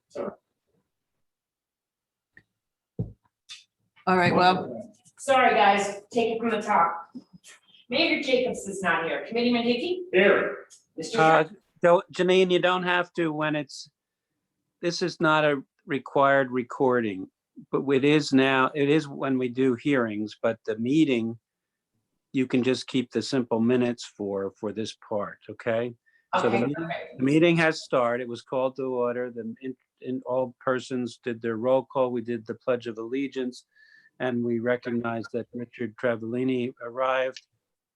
Sorry. All right, well, Sorry, guys, take it from the top. Mayor Jacobs is not here. Committeeman Hickey? Here. Mr. Janine, you don't have to when this is not a required recording, but it is when we do hearings, but the meeting, you can just keep the simple minutes for this part, okay? So Okay, the perfect. meeting has started. It was called to order. All persons did their roll call. We did the Pledge of Allegiance, and we recognized that Richard Travellini arrived.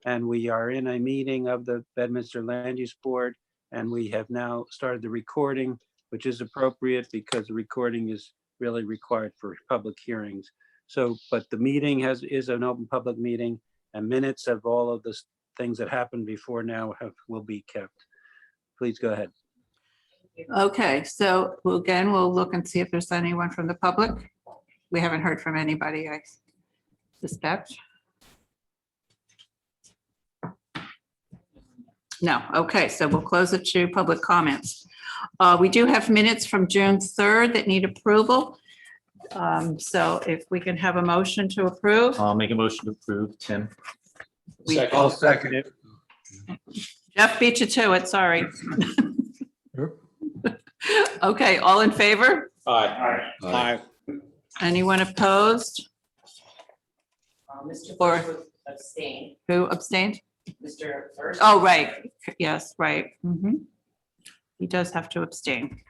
And we are in a meeting of the Bedminster Land Use Board, and we have now started the recording, which is appropriate because the recording is really required for public hearings. So, but the meeting is an open public meeting, and minutes of all of the things that happened before now will be kept. Please go ahead. okay, so we'll look and see if there's anyone from the public. We haven't heard from anybody, I suspect. No, okay, so we'll close it to public comments. We do have minutes from June 3rd that need approval. So if we can have a motion to approve. I'll make a motion to approve, Tim. I'll second it. Jeff beat you to it, sorry. Okay, all in favor? Aye. Anyone opposed? Mr. Or- First would abstain. Who abstained? Mr. First? Oh, right, yes, right. Mhm. He does have to abstain.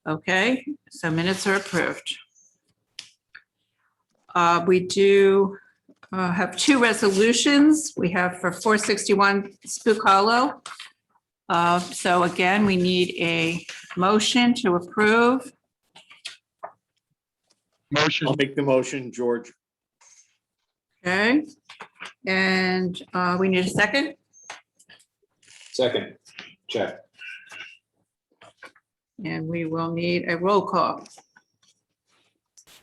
Okay, so minutes are approved. We do have two resolutions. We have for 461 Spook Hollow. So again, we need a motion to approve. I'll make the motion, George. Okay, and we need a second. Second, check. And we will need a roll call.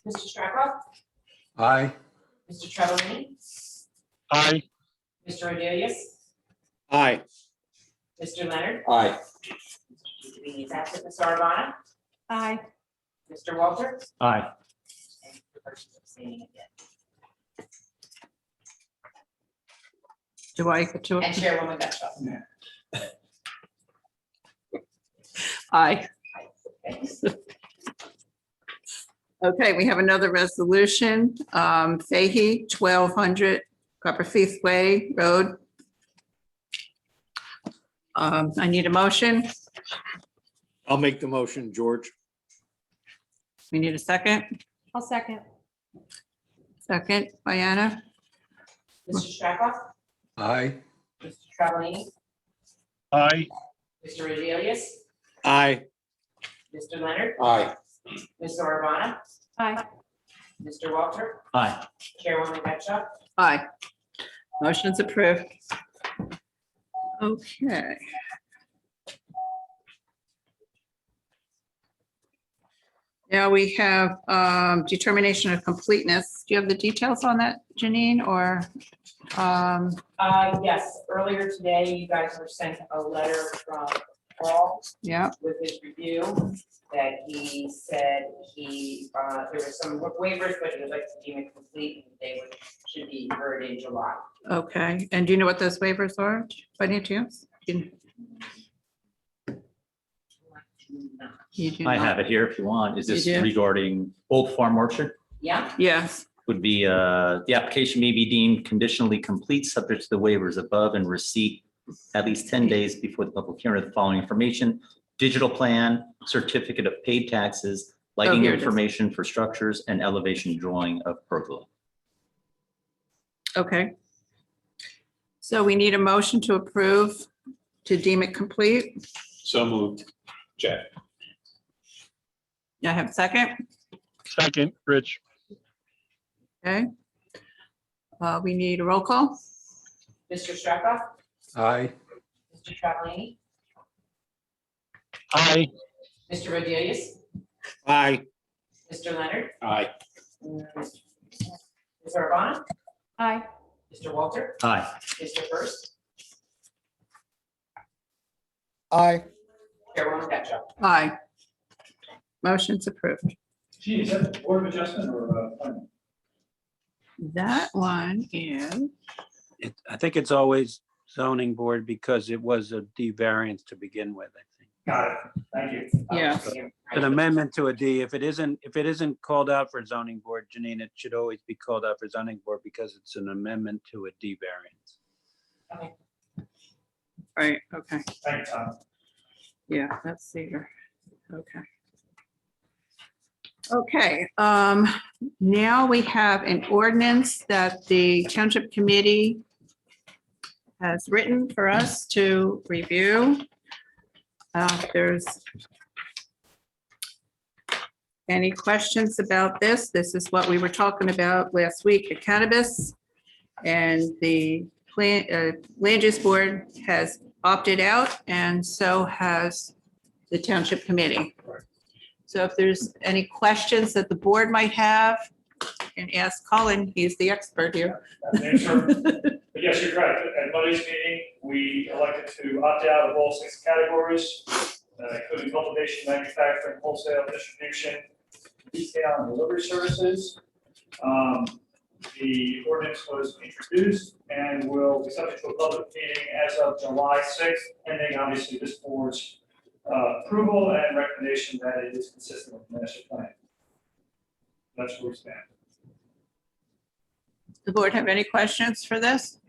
Mr. Strappa? Aye. Mr. Travellini? Aye. Mr. Rodelius? Aye. Mr. Leonard? Aye. He's absent. Ms. Arvana? Aye. Mr. Walter? Aye. And the person's abstaining again. Do I get to? And Chairwoman Gutschall. Aye. Thanks. Okay, we have another resolution. Fahey, 1200 Copperfield Way Road. I need a motion. I'll make the motion, George. We need a second. I'll second. Second, Diana. Mr. Strappa? Aye. Mr. Travellini? Aye. Mr. Rodelius? Aye. Mr. Leonard? Aye. Ms. Arvana? Aye. Mr. Walter? Aye. Chairwoman Gutschall? Aye. Motion's approved. Okay. Now we have determination of completeness. Do you have the details on that, Janine, or? Yes, earlier today, you guys were sent a letter from Paul Yeah, with his review that he said there were some waivers, but he would like to deem it complete and they should be heard in July. okay. And do you know what those waivers are by any chance? You do I not? have it here if you want. Is this You do? regarding Old Farm Orchard? Yeah, Yes, Would be, the application may be deemed conditionally complete, subject to the waivers above and receipt at least 10 days before the public hearing of the following information: digital plan, certificate of paid taxes, lighting here it is. information for structures, and elevation drawing of pergola. okay. So we need a motion to approve to deem it complete. So moved. Check. I have a second. Second, Rich. Okay. We need a roll call. Mr. Strappa? Aye. Mr. Travellini? Aye. Mr. Rodelius? Aye. Mr. Leonard? Aye. Ms. Arvana? Aye. Mr. Walter? Aye. Mr. First? Aye. Chairwoman Gutschall? Aye. Motion's approved. Gee, is that Board of Adjustment or planning? That one is, I think it's always zoning board because it was a D variance to begin with, I think. Got it. Thank you. Yeah. An amendment to a D. If it isn't called out for zoning board, Janine, it should always be called out for zoning board because it's an amendment to a D variance. right, okay, Thank you, Tom. yeah, that's Cedar. Okay. Okay, now we have an ordinance that the Township Committee has written for us to review. If there's any questions about this? This is what we were talking about last week at cannabis. And the land use board has opted out, and so has the Township Committee. So if there's any questions that the board might have, you can ask Colin, he's the expert here. Thanks, sir. But yes, you're correct. At Monday's meeting, we elected to opt out of all 6 categories, including cultivation, manufacturing, wholesale, distribution, retail, and delivery services. The ordinance was introduced and will be subject to a public meeting as of July 6th, pending obviously this board's approval and recommendation that it is consistent with the master plan. That's where we stand. The board have any questions for this?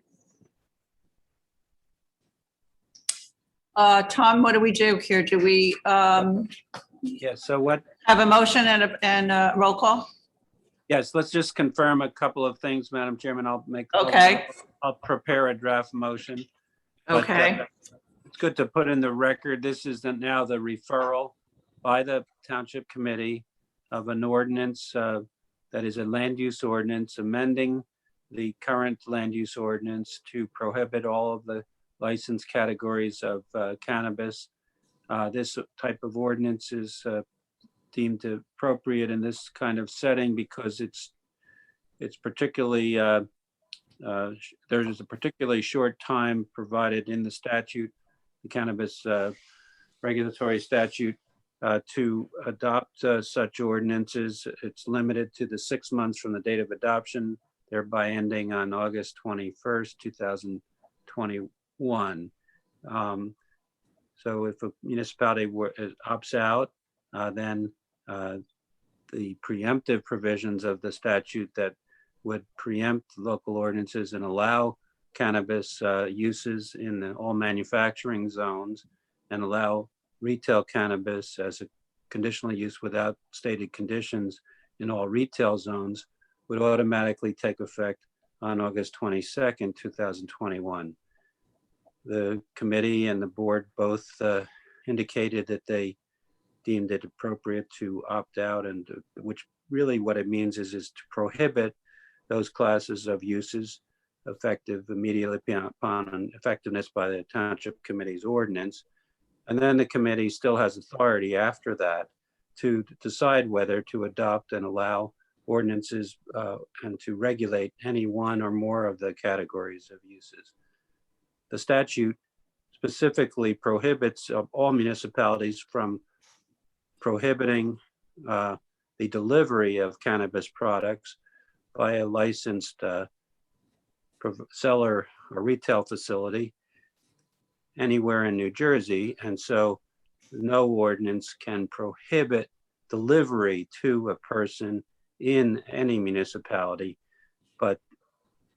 Tom, what do we do here? Do we Yeah, so what, have a motion and a roll call? yes, let's just confirm a couple of things, Madam Chairman. Okay. I'll prepare a draft motion. But, Okay, it's good to put in the record, this is now the referral by the Township Committee of an ordinance that is a land use ordinance amending the current land use ordinance to prohibit all of the licensed categories of cannabis. This type of ordinance is deemed appropriate in this kind of setting because it's particularly there is a particularly short time provided in the statute, the cannabis regulatory statute, to adopt such ordinances. It's limited to the 6 months from the date of adoption, thereby ending on August 21st, 2021. So if a municipality opts out, then the preemptive provisions of the statute that would preempt local ordinances and allow cannabis uses in all manufacturing zones and allow retail cannabis as a conditional use without stated conditions in all retail zones would automatically take effect on August 22nd, 2021. The committee and the board both indicated that they deemed it appropriate to opt out, and which really what it means is to prohibit those classes of uses effective immediately upon effectiveness by the Township Committee's ordinance. And then the committee still has authority after that to decide whether to adopt and allow ordinances and to regulate any one or more of the categories of uses. The statute specifically prohibits all municipalities from prohibiting the delivery of cannabis products by a licensed seller or retail facility anywhere in New Jersey. And so no ordinance can prohibit delivery to a person in any municipality, but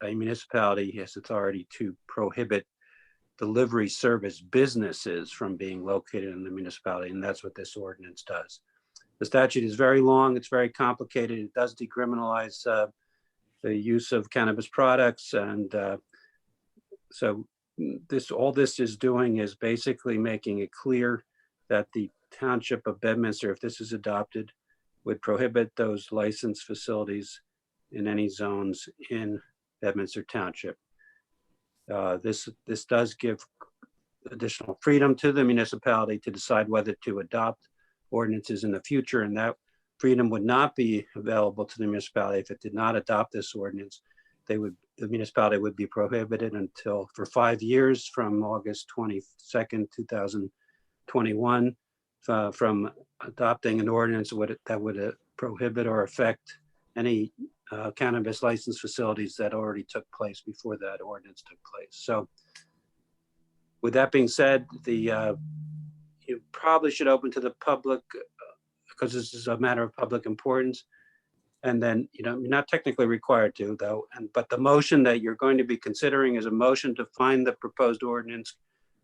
a municipality has authority to prohibit delivery service businesses from being located in the municipality, and that's what this ordinance does. The statute is very long, it's very complicated, it does decriminalize the use of cannabis products, and so all this is doing is basically making it clear that the Township of Bedminster, if this is adopted, would prohibit those licensed facilities in any zones in Bedminster Township. This does give additional freedom to the municipality to decide whether to adopt ordinances in the future, and that freedom would not be available to the municipality if it did not adopt this ordinance. The municipality would be prohibited for 5 years from August 22nd, 2021 from adopting an ordinance that would prohibit or affect any cannabis license facilities that already took place before that ordinance took place. So with that being said, you probably should open to the public because this is a matter of public importance. And then, you're not technically required to though. But the motion that you're going to be considering is a motion to find the proposed ordinance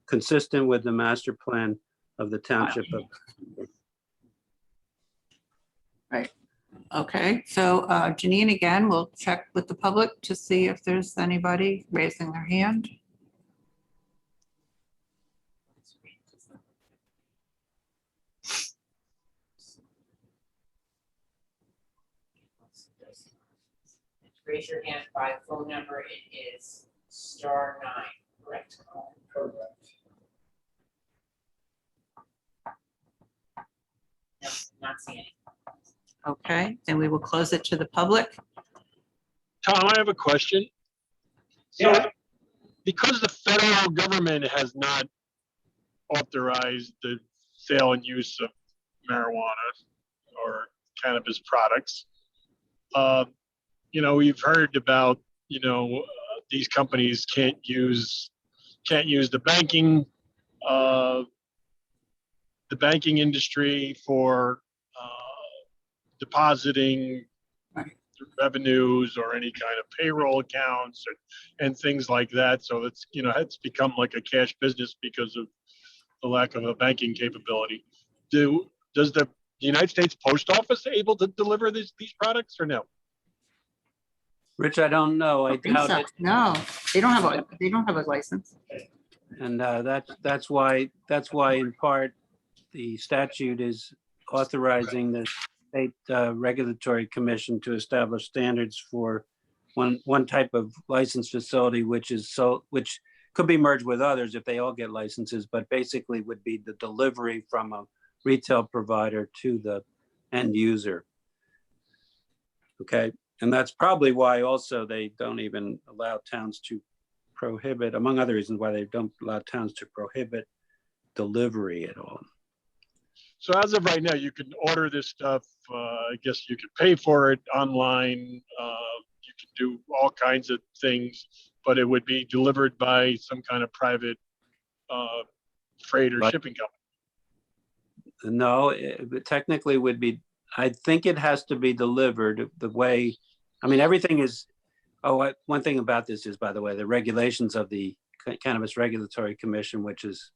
consistent with the master plan of the township of. Okay, so Janine, again, we'll check with the public to see if there's anybody raising their hand. Raise your hand by phone number. It is *9, correct? Correct. No, not seeing any. Okay, then we will close it to the public. Tom, I have a question. Yeah. So, because the federal government has not authorized the sale and use of marijuana or cannabis products, we've heard about, these companies can't use the banking industry for depositing Right. revenues or any kind of payroll accounts and things like that. So it's become like a cash business because of the lack of a banking capability. Does the United States Post Office able to deliver these products or no? Rich, I don't know. I think doubt so. it. No, they don't have a license. And that's why in part the statute is authorizing the state regulatory commission to establish standards for one type of licensed facility, which could be merged with others if they all get licenses, but basically would be the delivery from a retail provider to the end user. Okay, and that's probably why also they don't even allow towns to prohibit, among other reasons why they don't allow towns to prohibit delivery at all. So as of right now, you can order this stuff. I guess you can pay for it online. You can do all kinds of things, but it would be delivered by some kind of private freight or shipping company. No, it technically would be, I think it has to be delivered the way, everything is, one thing about this is, by the way, the regulations of the Cannabis Regulatory Commission, which is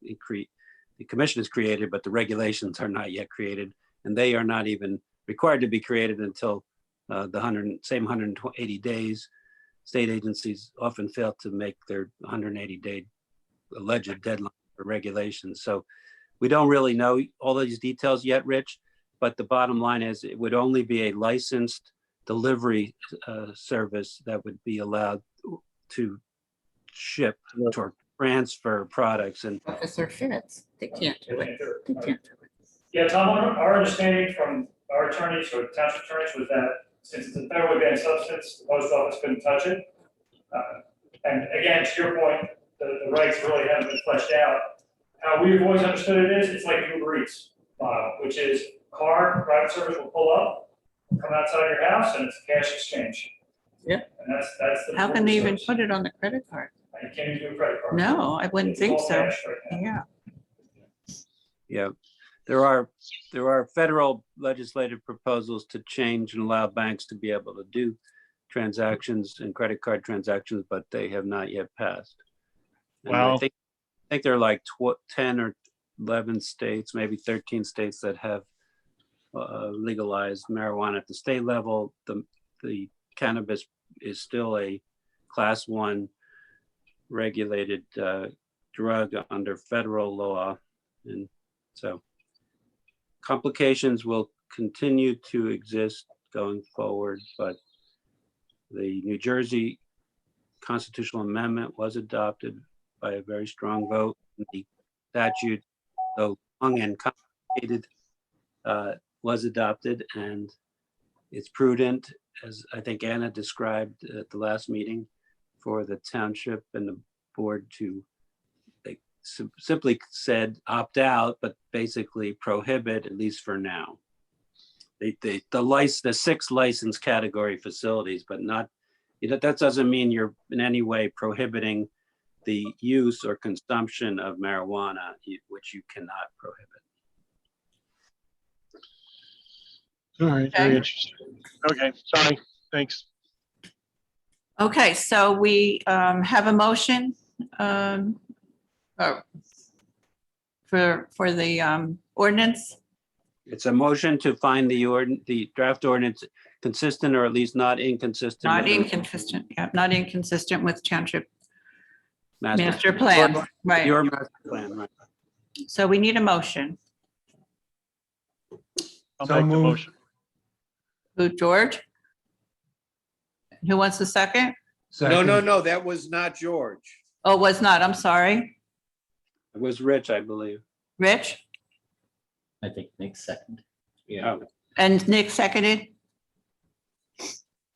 the commission is created, but the regulations are not yet created, and they are not even required to be created until the same 180 days. State agencies often fail to make their 180-day alleged deadline for regulations. So we don't really know all these details yet, Rich, but the bottom line is it would only be a licensed delivery service that would be allowed to ship or transfer products. And Officer Fitz, they can't do it. They can't do it. Yeah, Tom, our understanding from our attorneys or township attorneys was that since it's a federally banned substance, the post office couldn't touch it. And again, to your point, the regs really haven't been fleshed out. How we've always understood it is, it's like Uber Eats model, which is private service will pull up, come outside your house, and it's a cash exchange. Yeah. And that's the. How can they even put it on the credit card? You can't even do a credit card. No, I wouldn't It's think all so. cash right now. Yeah. yeah, there are federal legislative proposals to change and allow banks to be able to do transactions and credit card transactions, but they have not yet passed. And Wow. I think there are like 10 or 11 states, maybe 13 states that have legalized marijuana at the state level. The cannabis is still a class 1 regulated drug under federal law. And so complications will continue to exist going forward, but the New Jersey constitutional amendment was adopted by a very strong vote. The statute, though long and complicated, was adopted, and it's prudent, as I think Anna described at the last meeting, for the township and the board to simply said opt out, but basically prohibit, at least for now. The 6 license category facilities, but not, that doesn't mean you're in any way prohibiting the use or consumption of marijuana, which you cannot prohibit. All right, very Okay. interesting. Okay, sorry, thanks. Okay, so we have a motion for the ordinance. It's a motion to find the draft ordinance consistent or at least not inconsistent. Not with the inconsistent, yeah, not inconsistent with township master master plan, right? Your master plan, right? So we need a motion. I'll So make the moved. motion. Who, George? Who wants the second? No, that was not George. Oh, was not, I'm sorry. It was Rich, I believe. Rich? I think next second. Yeah. Oh, And Nick seconded?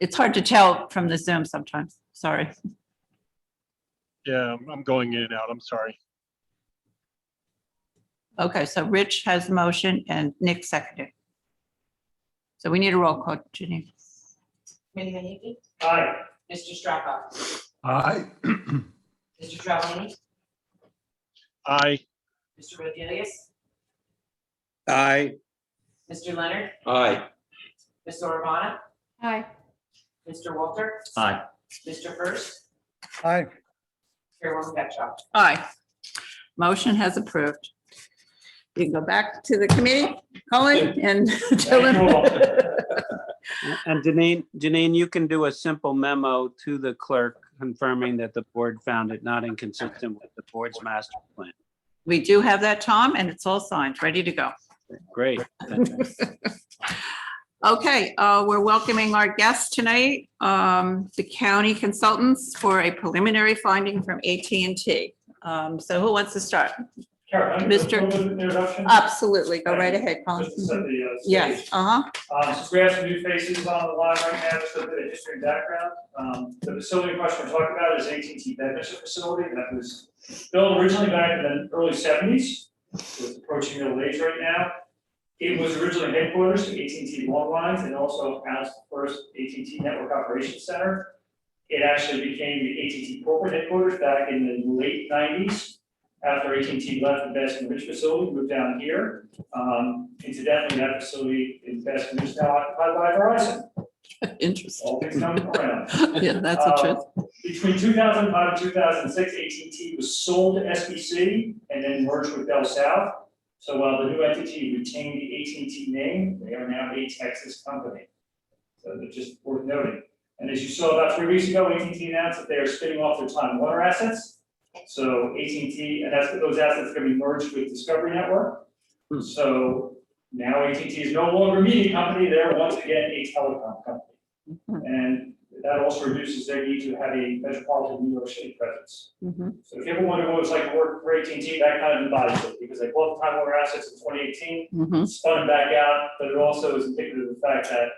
It's hard to tell from the Zoom sometimes, sorry. Yeah, I'm going in and out. I'm sorry. Okay, so Rich has the motion and Nick seconded. So we need a roll call, Janine. Committee Mahiki, Aye. Mr. Straka, Aye. Mr. Travellini, Aye. Mr. Rodriguez, Aye. Mr. Leonard, Aye. Ms. Urbana, Aye. Mr. Walter, Aye. Mr. First, Aye. Chairwoman Betcha. Aye. Motion has approved. You can go back to the committee, Colin and Dylan. And Janine, you can do a simple memo to the clerk confirming that the board found it not inconsistent with the board's master plan. We do have that, Tom, and it's all signed, ready to go. Great. Okay, we're welcoming our guests tonight, the county consultants for a preliminary finding from AT&T. So who wants to start? Karen, Mr. Introduction. Absolutely, go right ahead, Colin. Just to set the stage. Yes, uh-huh, Since we have some new faces on the line right now, just a bit of history and background. The facility in question we're talking about is AT&T Bedminster facility that was built originally back in the early 70s. So it's approaching middle age right now. It was originally headquarters to AT&T Long Lines and also housed the first AT&T Network Operations Center. It actually became the AT&T corporate headquarters back in the late 90s. After AT&T left the Baskin Ridge facility, moved down here. Incidentally, that facility in Baskin Ridge is now occupied by Verizon. interesting. All things coming around. Yeah, that's the truth. Between 2005 and 2006, AT&T was sold to SBC and then merged with Bell South. So while the new entity retained the AT&T name, they are now a Texas company. So they're just worth noting. And as you saw about 3 weeks ago, AT&T announced that they are spinning off their Time Warner assets. So AT&T, and that's those assets are going to be merged with Discovery Network. So now AT&T is no longer a media company; they're once again a telecom company, and that also reduces their need to have a metropolitan New York City presence. So if you ever wonder what it's like to work for AT&T, that kind of embodies it, because they bought the Time Warner assets in 2018, spun them back out, but it also is indicative of the fact that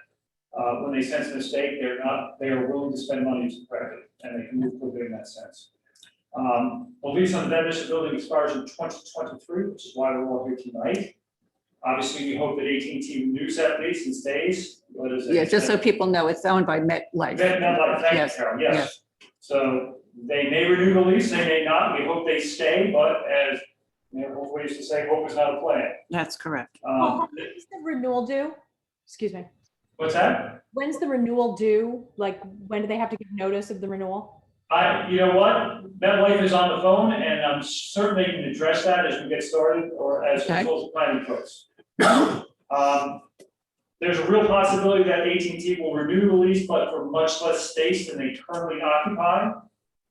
when they sense a mistake, they are willing to spend money to correct it, and they can move quickly in that sense. The lease on the Bedminster building expires in 2023, which is why we're all here tonight. Obviously, we hope that AT&T renews that lease and stays. What is it? Yeah, just so people know, it's owned by MetLife. MetLife, thank you, Yes, Carol, yes. So they may renew the lease, they may not. We hope they stay, but as Mayor Wolf used to say, hope is not a plan. That's correct. When's the renewal due? Excuse me. What's that? When's the renewal due? Like, when do they have to give notice of the renewal? You know what? MetLife is on the phone, and I'm certain they can address that as we get started, or as Okay. well as planning folks. There's a real possibility that AT&T will renew the lease, but for much less space than they currently occupy.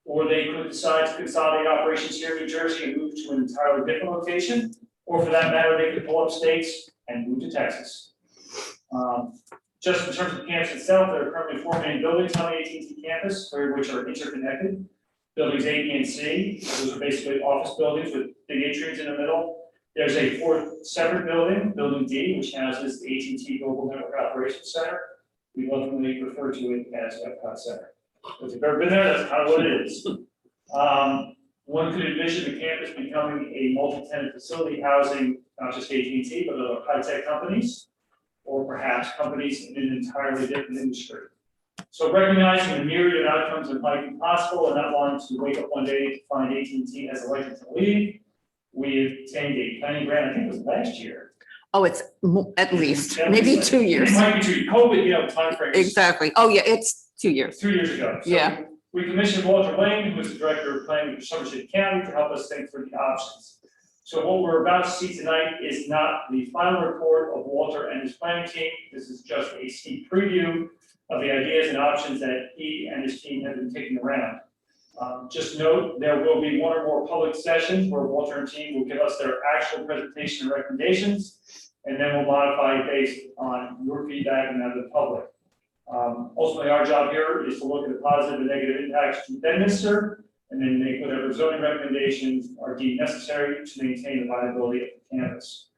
Or they could decide to consolidate operations here in New Jersey and move to an entirely different location. Or for that matter, they could pull up states and move to Texas. Just in terms of the campus itself, there are currently 4 main buildings on the AT&T campus, 3 of which are interconnected. Buildings A, B, and C, those are basically office buildings with big atriums in the middle. There's a 4th separate building, Building D, which houses the AT&T Global Network Operations Center. We lovingly refer to it as Epcot Center. If you've ever been there, that's kind of what it is. One could envision the campus becoming a multi-tenant facility housing not just AT&T, but other high-tech companies, or perhaps companies in an entirely different industry. So recognizing the myriad of outcomes that might be possible and not wanting to wake up one day to find AT&T has elected to leave, we obtained a planning grant, I think it was last year. Oh, it's at least, maybe 2 years. It might be 2 years, COVID, timeframes. Exactly. Oh, yeah, it's 2 years. 2 years ago. So Yeah. We commissioned Walter Lane, who is the director of planning for Somerset County, to help us think through the options. So what we're about to see tonight is not the final report of Walter and his planning team. This is just a sneak preview of the ideas and options that he and his team have been kicking around. Just note, there will be one or more public sessions where Walter and team will give us their actual presentation and recommendations, and then we'll modify it based on your feedback and that of the public. Ultimately, our job here is to look at the positive and negative impacts to Bedminster, and then make whatever zoning recommendations are deemed necessary to maintain the viability of the campus.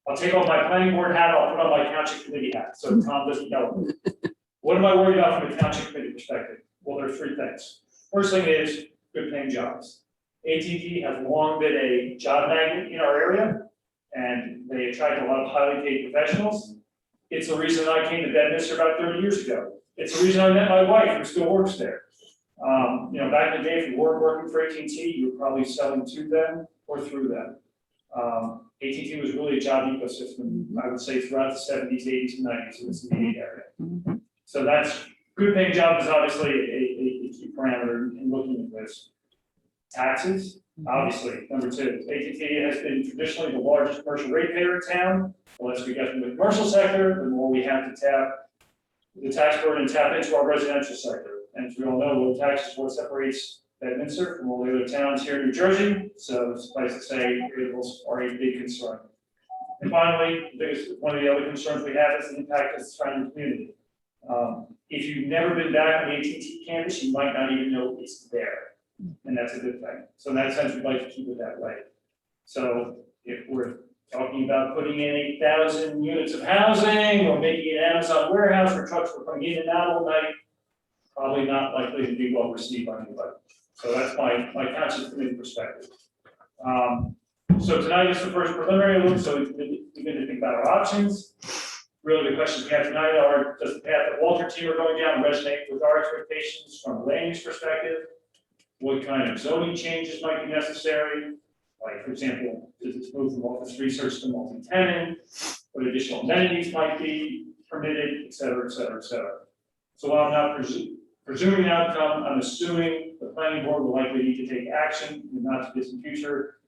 I'll take off my planning board hat, I'll put on my township committee hat, so Tom doesn't know. What am I worried about from a township committee perspective? Well, there are 3 things. First thing is good paying jobs. AT&T has long been a job magnet in our area, and they attract a lot of highly paid professionals. It's the reason I came to Bedminster about 30 years ago. It's the reason I met my wife, who still works there. Back in the day, if you weren't working for AT&T, you were probably selling to them or through them. AT&T was really a job ecosystem, I would say, throughout the 70s, 80s, and 90s in this immediate area. So that's good paying job is obviously a key parameter in looking at this. Taxes, obviously, number 2. AT&T has been traditionally the largest commercial ratepayer in town. The less we get from the commercial sector, the more we have to tap the tax burden and tap into our residential sector. And as we all know, low taxes is what separates Bedminster from all the other towns here in New Jersey. So suffice to say, variables are a big concern. And finally, one of the other concerns we have is the impact of the surrounding community. If you've never been back on the AT&T campus, you might not even know it's there. And that's a good thing. So in that sense, we'd like to keep it that way. So if we're talking about putting in 8,000 units of housing or making an Amazon warehouse where trucks were coming in and out all night, probably not likely to be well received by anybody. So that's my township committee perspective. So tonight is the first preliminary look, so we begin to think about our options. Really, the questions we have tonight are, does the path that Walter and team are going down resonate with our expectations from a land use perspective? What kind of zoning changes might be necessary? Like, for example, does this move from office research to multi-tenant? What additional amenities might be permitted, et cetera, et cetera, et cetera. So while I'm not presuming the outcome, I'm assuming the planning board will likely need to take action in the not too distant future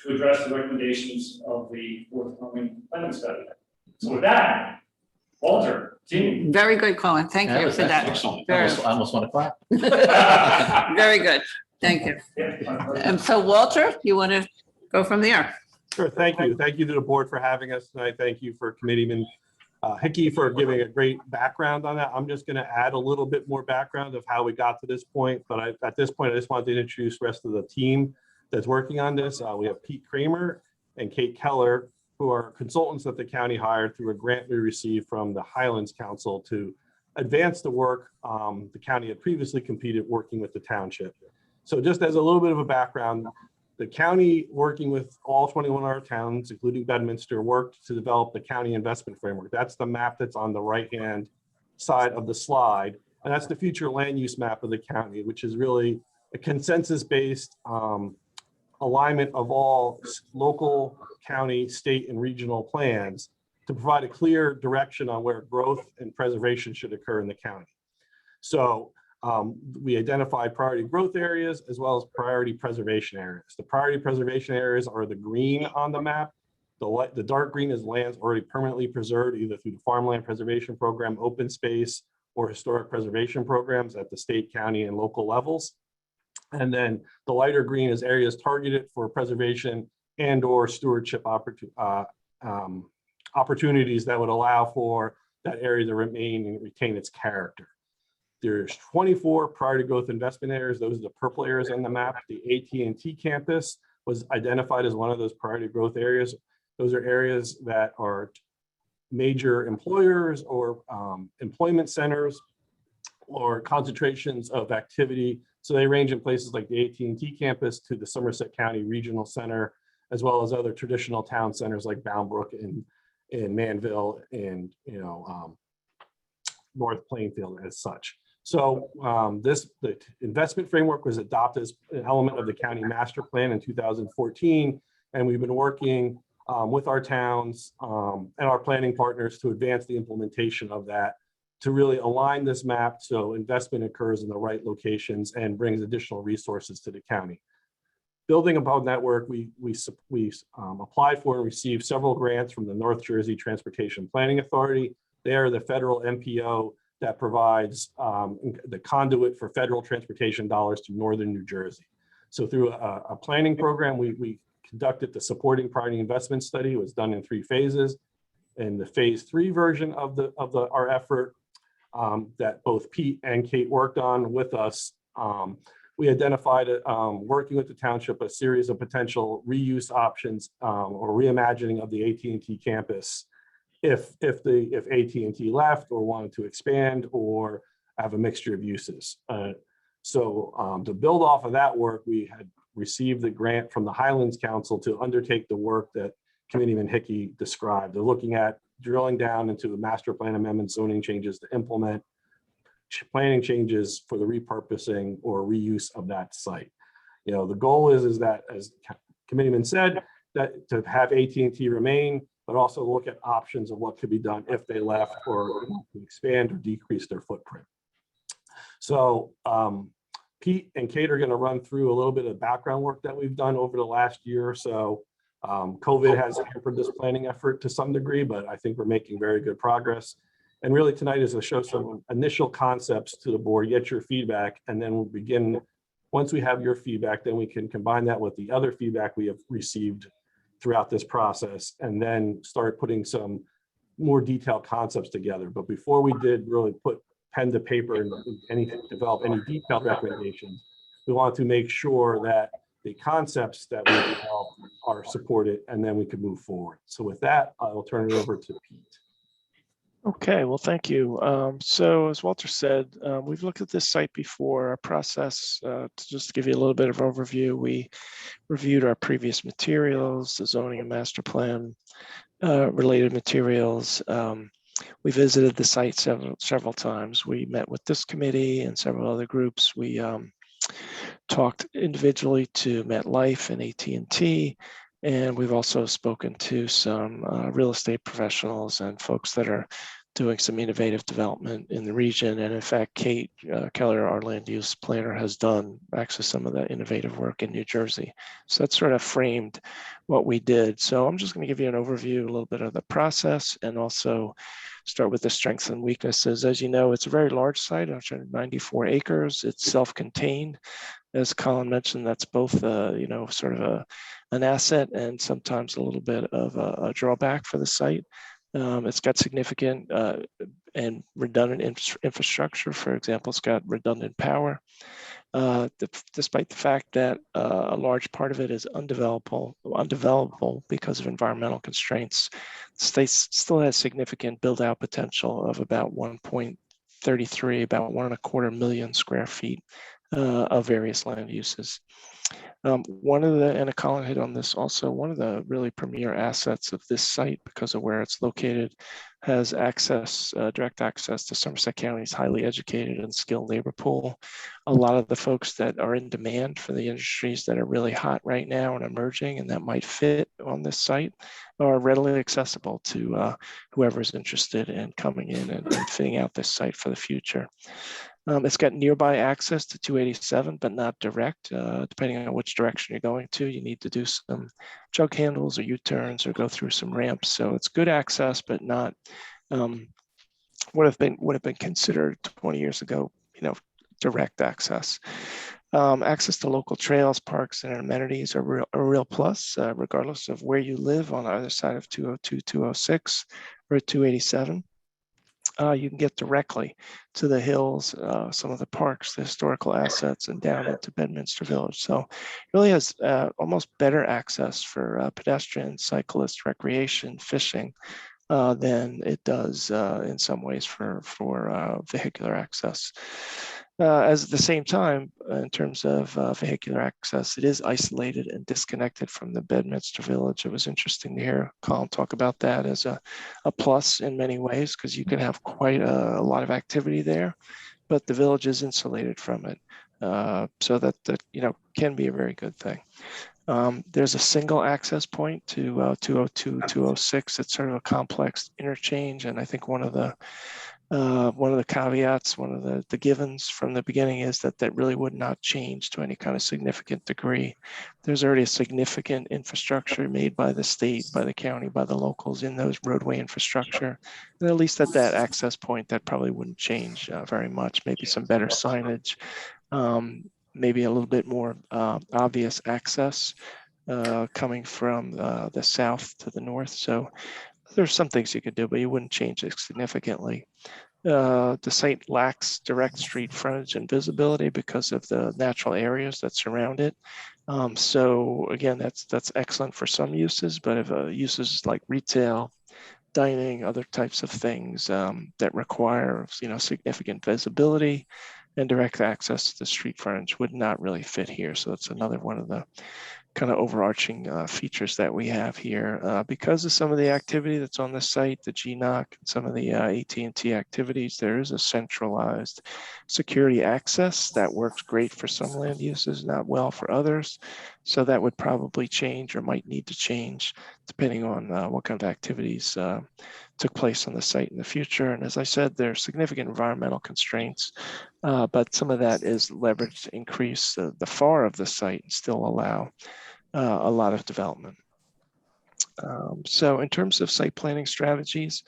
to address the recommendations of the forthcoming planning study. So with that, Walter, team. Very good, Colin. Thank you for that. Excellent. Very- I almost want to clap. Very good. Thank you. And so Walter, you want to go from there? Sure, thank you. Thank you to the board for having us tonight. Thank you for Committeeman Hickey for giving a great background on that. I'm just going to add a little bit more background of how we got to this point. But at this point, I just wanted to introduce the rest of the team that's working on this. We have Pete Kramer and Kate Keller, who are consultants that the county hired through a grant we received from the Highlands Council to advance the work the county had previously completed working with the township. So just as a little bit of a background, the county, working with all 21 of our towns, including Bedminster, worked to develop the county investment framework. That's the map that's on the right-hand side of the slide. And that's the future land use map of the county, which is really a consensus-based alignment of all local, county, state, and regional plans to provide a clear direction on where growth and preservation should occur in the county. So we identified priority growth areas as well as priority preservation areas. The priority preservation areas are the green on the map. The dark green is lands already permanently preserved either through the farmland preservation program, open space, or historic preservation programs at the state, county, and local levels. And then the lighter green is areas targeted for preservation and or stewardship opportunities that would allow for that area to remain and retain its character. There's 24 priority growth investment areas. Those are the purple areas on the map. The AT&T campus was identified as one of those priority growth areas. Those are areas that are major employers or employment centers or concentrations of activity. So they range in places like the AT&T campus to the Somerset County Regional Center, as well as other traditional town centers like Bound Brook in Manville and, North Plainfield as such. So the investment framework was adopted as an element of the county master plan in 2014. And we've been working with our towns and our planning partners to advance the implementation of that, to really align this map so investment occurs in the right locations and brings additional resources to the county. Building upon that work, we applied for and received several grants from the North Jersey Transportation Planning Authority. They are the federal MPO that provides the conduit for federal transportation dollars to northern New Jersey. So through a planning program, we conducted the supporting priority investment study. It was done in 3 phases. And the phase 3 version of our effort that both Pete and Kate worked on with us, we identified, working with the township, a series of potential reuse options or reimagining of the AT&T campus if AT&T left or wanted to expand or have a mixture of uses. So to build off of that work, we had received the grant from the Highlands Council to undertake the work that Committeeman Hickey described. They're looking at drilling down into the master plan amendment zoning changes to implement planning changes for the repurposing or reuse of that site. The goal is that, as Committeeman said, that to have AT&T remain, but also look at options of what could be done if they left or to expand or decrease their footprint. So Pete and Kate are going to run through a little bit of background work that we've done over the last year or so. COVID has hampered this planning effort to some degree, but I think we're making very good progress. And really tonight is to show some initial concepts to the board, get your feedback, and then we'll begin. Once we have your feedback, then we can combine that with the other feedback we have received throughout this process, and then start putting some more detailed concepts together. But before we did really put pen to paper and develop any detailed recommendations, we want to make sure that the concepts that we develop are supported, and then we can move forward. So with that, I will turn it over to Pete. Okay, well, thank you. So as Walter said, we've looked at this site before. Our process, to just give you a little bit of overview, we reviewed our previous materials, the zoning and master plan related materials. We visited the site several times. We met with this committee and several other groups. We talked individually to MetLife and AT&T, and we've also spoken to some real estate professionals and folks that are doing some innovative development in the region. And in fact, Kate Keller, our land use planner, has done actually some of that innovative work in New Jersey. So that sort of framed what we did. So I'm just going to give you an overview, a little bit of the process, and also start with the strengths and weaknesses. As you know, it's a very large site, 194 acres. It's self-contained. As Colin mentioned, that's both, sort of an asset and sometimes a little bit of a drawback for the site. It's got significant and redundant infrastructure. For example, it's got redundant power. Despite the fact that a large part of it is undevelopable because of environmental constraints, the state still has significant build-out potential of about 1.33, about 1.25 million square feet of various land uses. One of the, and Colin hit on this also, one of the really premier assets of this site, because of where it's located, has access, direct access to Somerset County's highly educated and skilled labor pool. A lot of the folks that are in demand for the industries that are really hot right now and emerging and that might fit on this site are readily accessible to whoever's interested in coming in and fitting out this site for the future. It's got nearby access to 287, but not direct. Depending on which direction you're going to, you need to do some jug handles or U-turns or go through some ramps. So it's good access, but not would have been considered 20 years ago, direct access. Access to local trails, parks, and amenities are a real plus, regardless of where you live on either side of 202, 206, or 287. You can get directly to the hills, some of the parks, the historical assets, and down into Bedminster Village. So it really has almost better access for pedestrians, cyclists, recreation, fishing than it does in some ways for vehicular access. As at the same time, in terms of vehicular access, it is isolated and disconnected from the Bedminster Village. It was interesting to hear Colin talk about that as a plus in many ways, because you can have quite a lot of activity there, but the village is insulated from it. So that can be a very good thing. There's a single access point to 202, 206. It's sort of a complex interchange, and I think one of the caveats, one of the givens from the beginning is that really would not change to any kind of significant degree. There's already a significant infrastructure made by the state, by the county, by the locals in those roadway infrastructure. And at least at that access point, that probably wouldn't change very much. Maybe some better signage, maybe a little bit more obvious access coming from the south to the north. So there's some things you could do, but you wouldn't change it significantly. The site lacks direct street frontage and visibility because of the natural areas that surround it. So again, that's excellent for some uses, but if uses like retail, dining, other types of things that require significant visibility and direct access to the street frontage would not really fit here. So it's another one of the kind of overarching features that we have here. Because of some of the activity that's on the site, the GNOC, and some of the AT&T activities, there is a centralized security access that works great for some land uses, not well for others. So that would probably change or might need to change depending on what kind of activities took place on the site in the future. And as I said, there are significant environmental constraints, but some of that is leveraged to increase the FAR of the site and still allow a lot of development. So in terms of site planning strategies,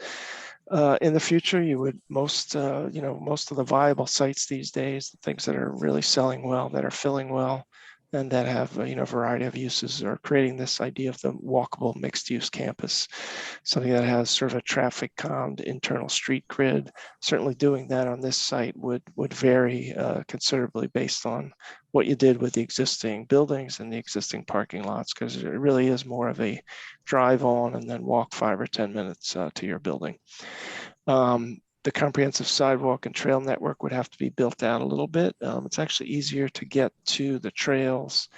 in the future, you would most of the viable sites these days, the things that are really selling well, that are filling well, and that have a variety of uses, are creating this idea of the walkable mixed-use campus, something that has sort of a traffic calmed internal street grid. Certainly doing that on this site would vary considerably based on what you did with the existing buildings and the existing parking lots, because it really is more of a drive on and then walk 5 or 10 minutes to your building. The comprehensive sidewalk and trail network would have to be built out a little bit. It's actually easier to get to the trails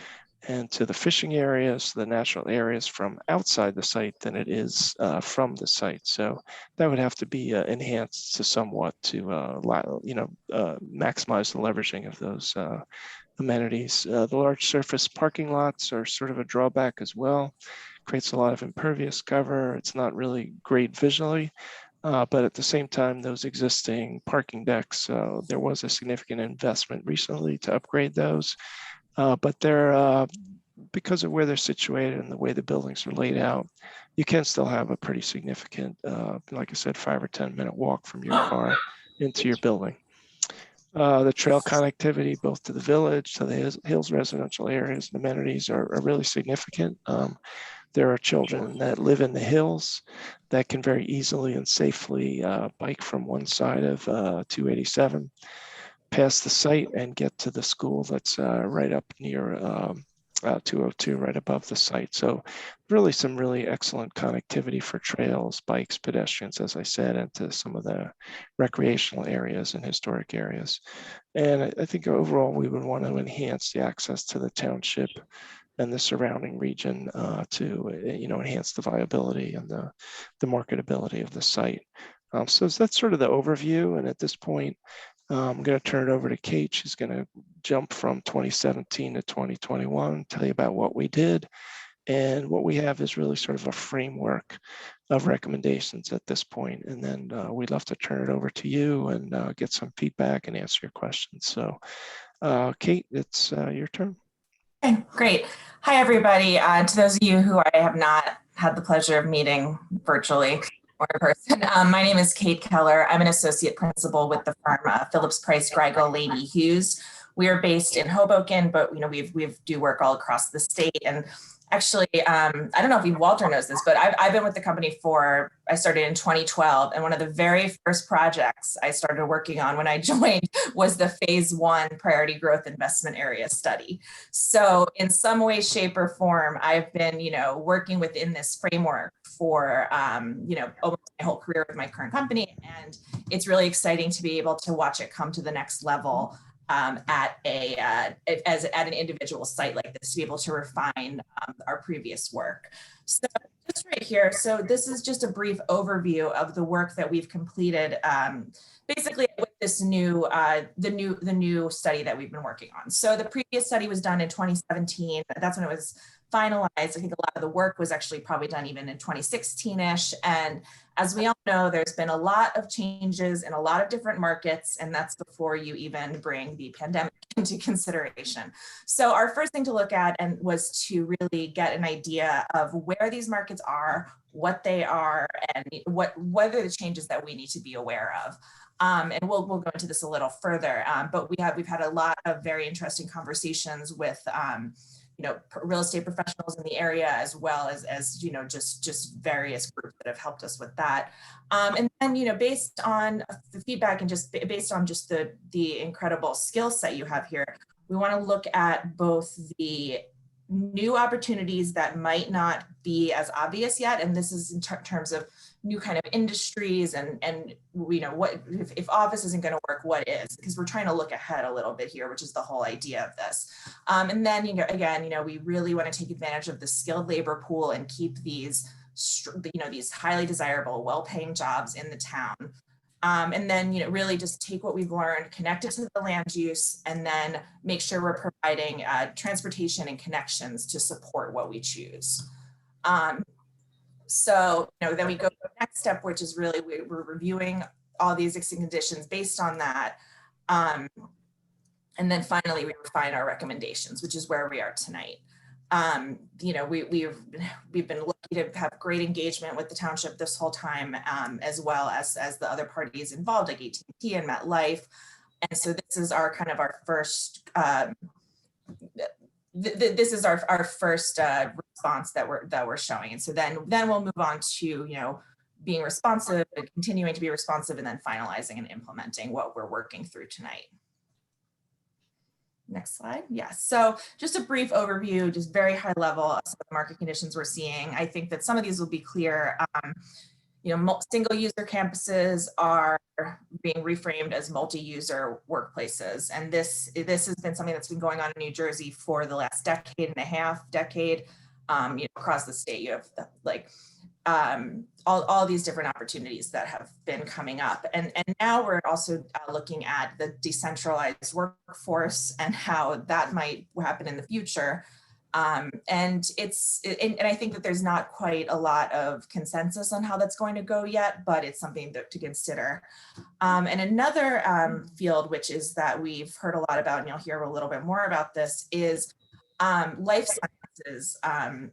and to the fishing areas, the natural areas from outside the site than it is from the site. So that would have to be enhanced to somewhat to maximize the leveraging of those amenities. The large surface parking lots are sort of a drawback as well. Creates a lot of impervious cover. It's not really great visually. But at the same time, those existing parking decks, there was a significant investment recently to upgrade those. But they're, because of where they're situated and the way the buildings are laid out, you can still have a pretty significant, like I said, 5 or 10 minute walk from your car into your building. The trail connectivity, both to the village, to the Hills residential areas and amenities are really significant. There are children that live in the hills that can very easily and safely bike from one side of 287 past the site and get to the school that's right up near 202, right above the site. So really some really excellent connectivity for trails, bikes, pedestrians, as I said, and to some of the recreational areas and historic areas. And I think overall we would want to enhance the access to the township and the surrounding region to enhance the viability and the marketability of the site. So that's sort of the overview. And at this point, I'm going to turn it over to Kate. She's going to jump from 2017 to 2021, tell you about what we did. And what we have is really sort of a framework of recommendations at this point. And then we'd love to turn it over to you and get some feedback and answer your questions. So Kate, it's your turn. Okay, great. Hi, everybody. To those of you who I have not had the pleasure of meeting virtually or in person, my name is Kate Keller. I'm an associate principal with the firm Phillips Price Griego Lady Hughes. We are based in Hoboken, but we do work all across the state. And actually, I don't know if Walter knows this, but I've been with the company I started in 2012. And one of the very first projects I started working on when I joined was the phase 1 priority growth investment area study. So in some way, shape or form, I've been, working within this framework for, almost my whole career with my current company. And it's really exciting to be able to watch it come to the next level at an individual site like this, to be able to refine our previous work. So just right here. So this is just a brief overview of the work that we've completed, basically with this new, the new study that we've been working on. So the previous study was done in 2017. That's when it was finalized. I think a lot of the work was actually probably done even in 2016-ish. And as we all know, there's been a lot of changes in a lot of different markets, and that's before you even bring the pandemic into consideration. So our first thing to look at was to really get an idea of where these markets are, what they are, and what are the changes that we need to be aware of. And we'll go into this a little further, but we've had a lot of very interesting conversations with real estate professionals in the area, as well as just various groups that have helped us with that. And then, based on the feedback and just based on just the incredible skill set you have here, we want to look at both the new opportunities that might not be as obvious yet. And this is in terms of new kind of industries and what if office isn't going to work, what is, because we're trying to look ahead a little bit here, which is the whole idea of this. And then again, we really want to take advantage of the skilled labor pool and keep these these highly desirable, well-paying jobs in the town. And then really just take what we've learned, connect it to the land use, and then make sure we're providing transportation and connections to support what we choose. So, then we go to the next step, which is really we're reviewing all the existing conditions based on that. And then finally, we refine our recommendations, which is where we are tonight. We've been lucky to have great engagement with the township this whole time, as well as the other parties involved, like AT&T and MetLife. And so this is our kind of our first this is our first response that we're showing. And so then we'll move on to, being responsive and continuing to be responsive, and then finalizing and implementing what we're working through tonight. Next slide. Yes. So just a brief overview, just very high level of some of the market conditions we're seeing. I think that some of these will be clear. Single user campuses are being reframed as multi-user workplaces. And this has been something that's been going on in New Jersey for the last decade and a half, across the state. You have all these different opportunities that have been coming up. And now we're also looking at the decentralized workforce and how that might happen in the future. And I think that there's not quite a lot of consensus on how that's going to go yet, but it's something to consider. And another field, which is that we've heard a lot about, and you'll hear a little bit more about this, is life sciences, and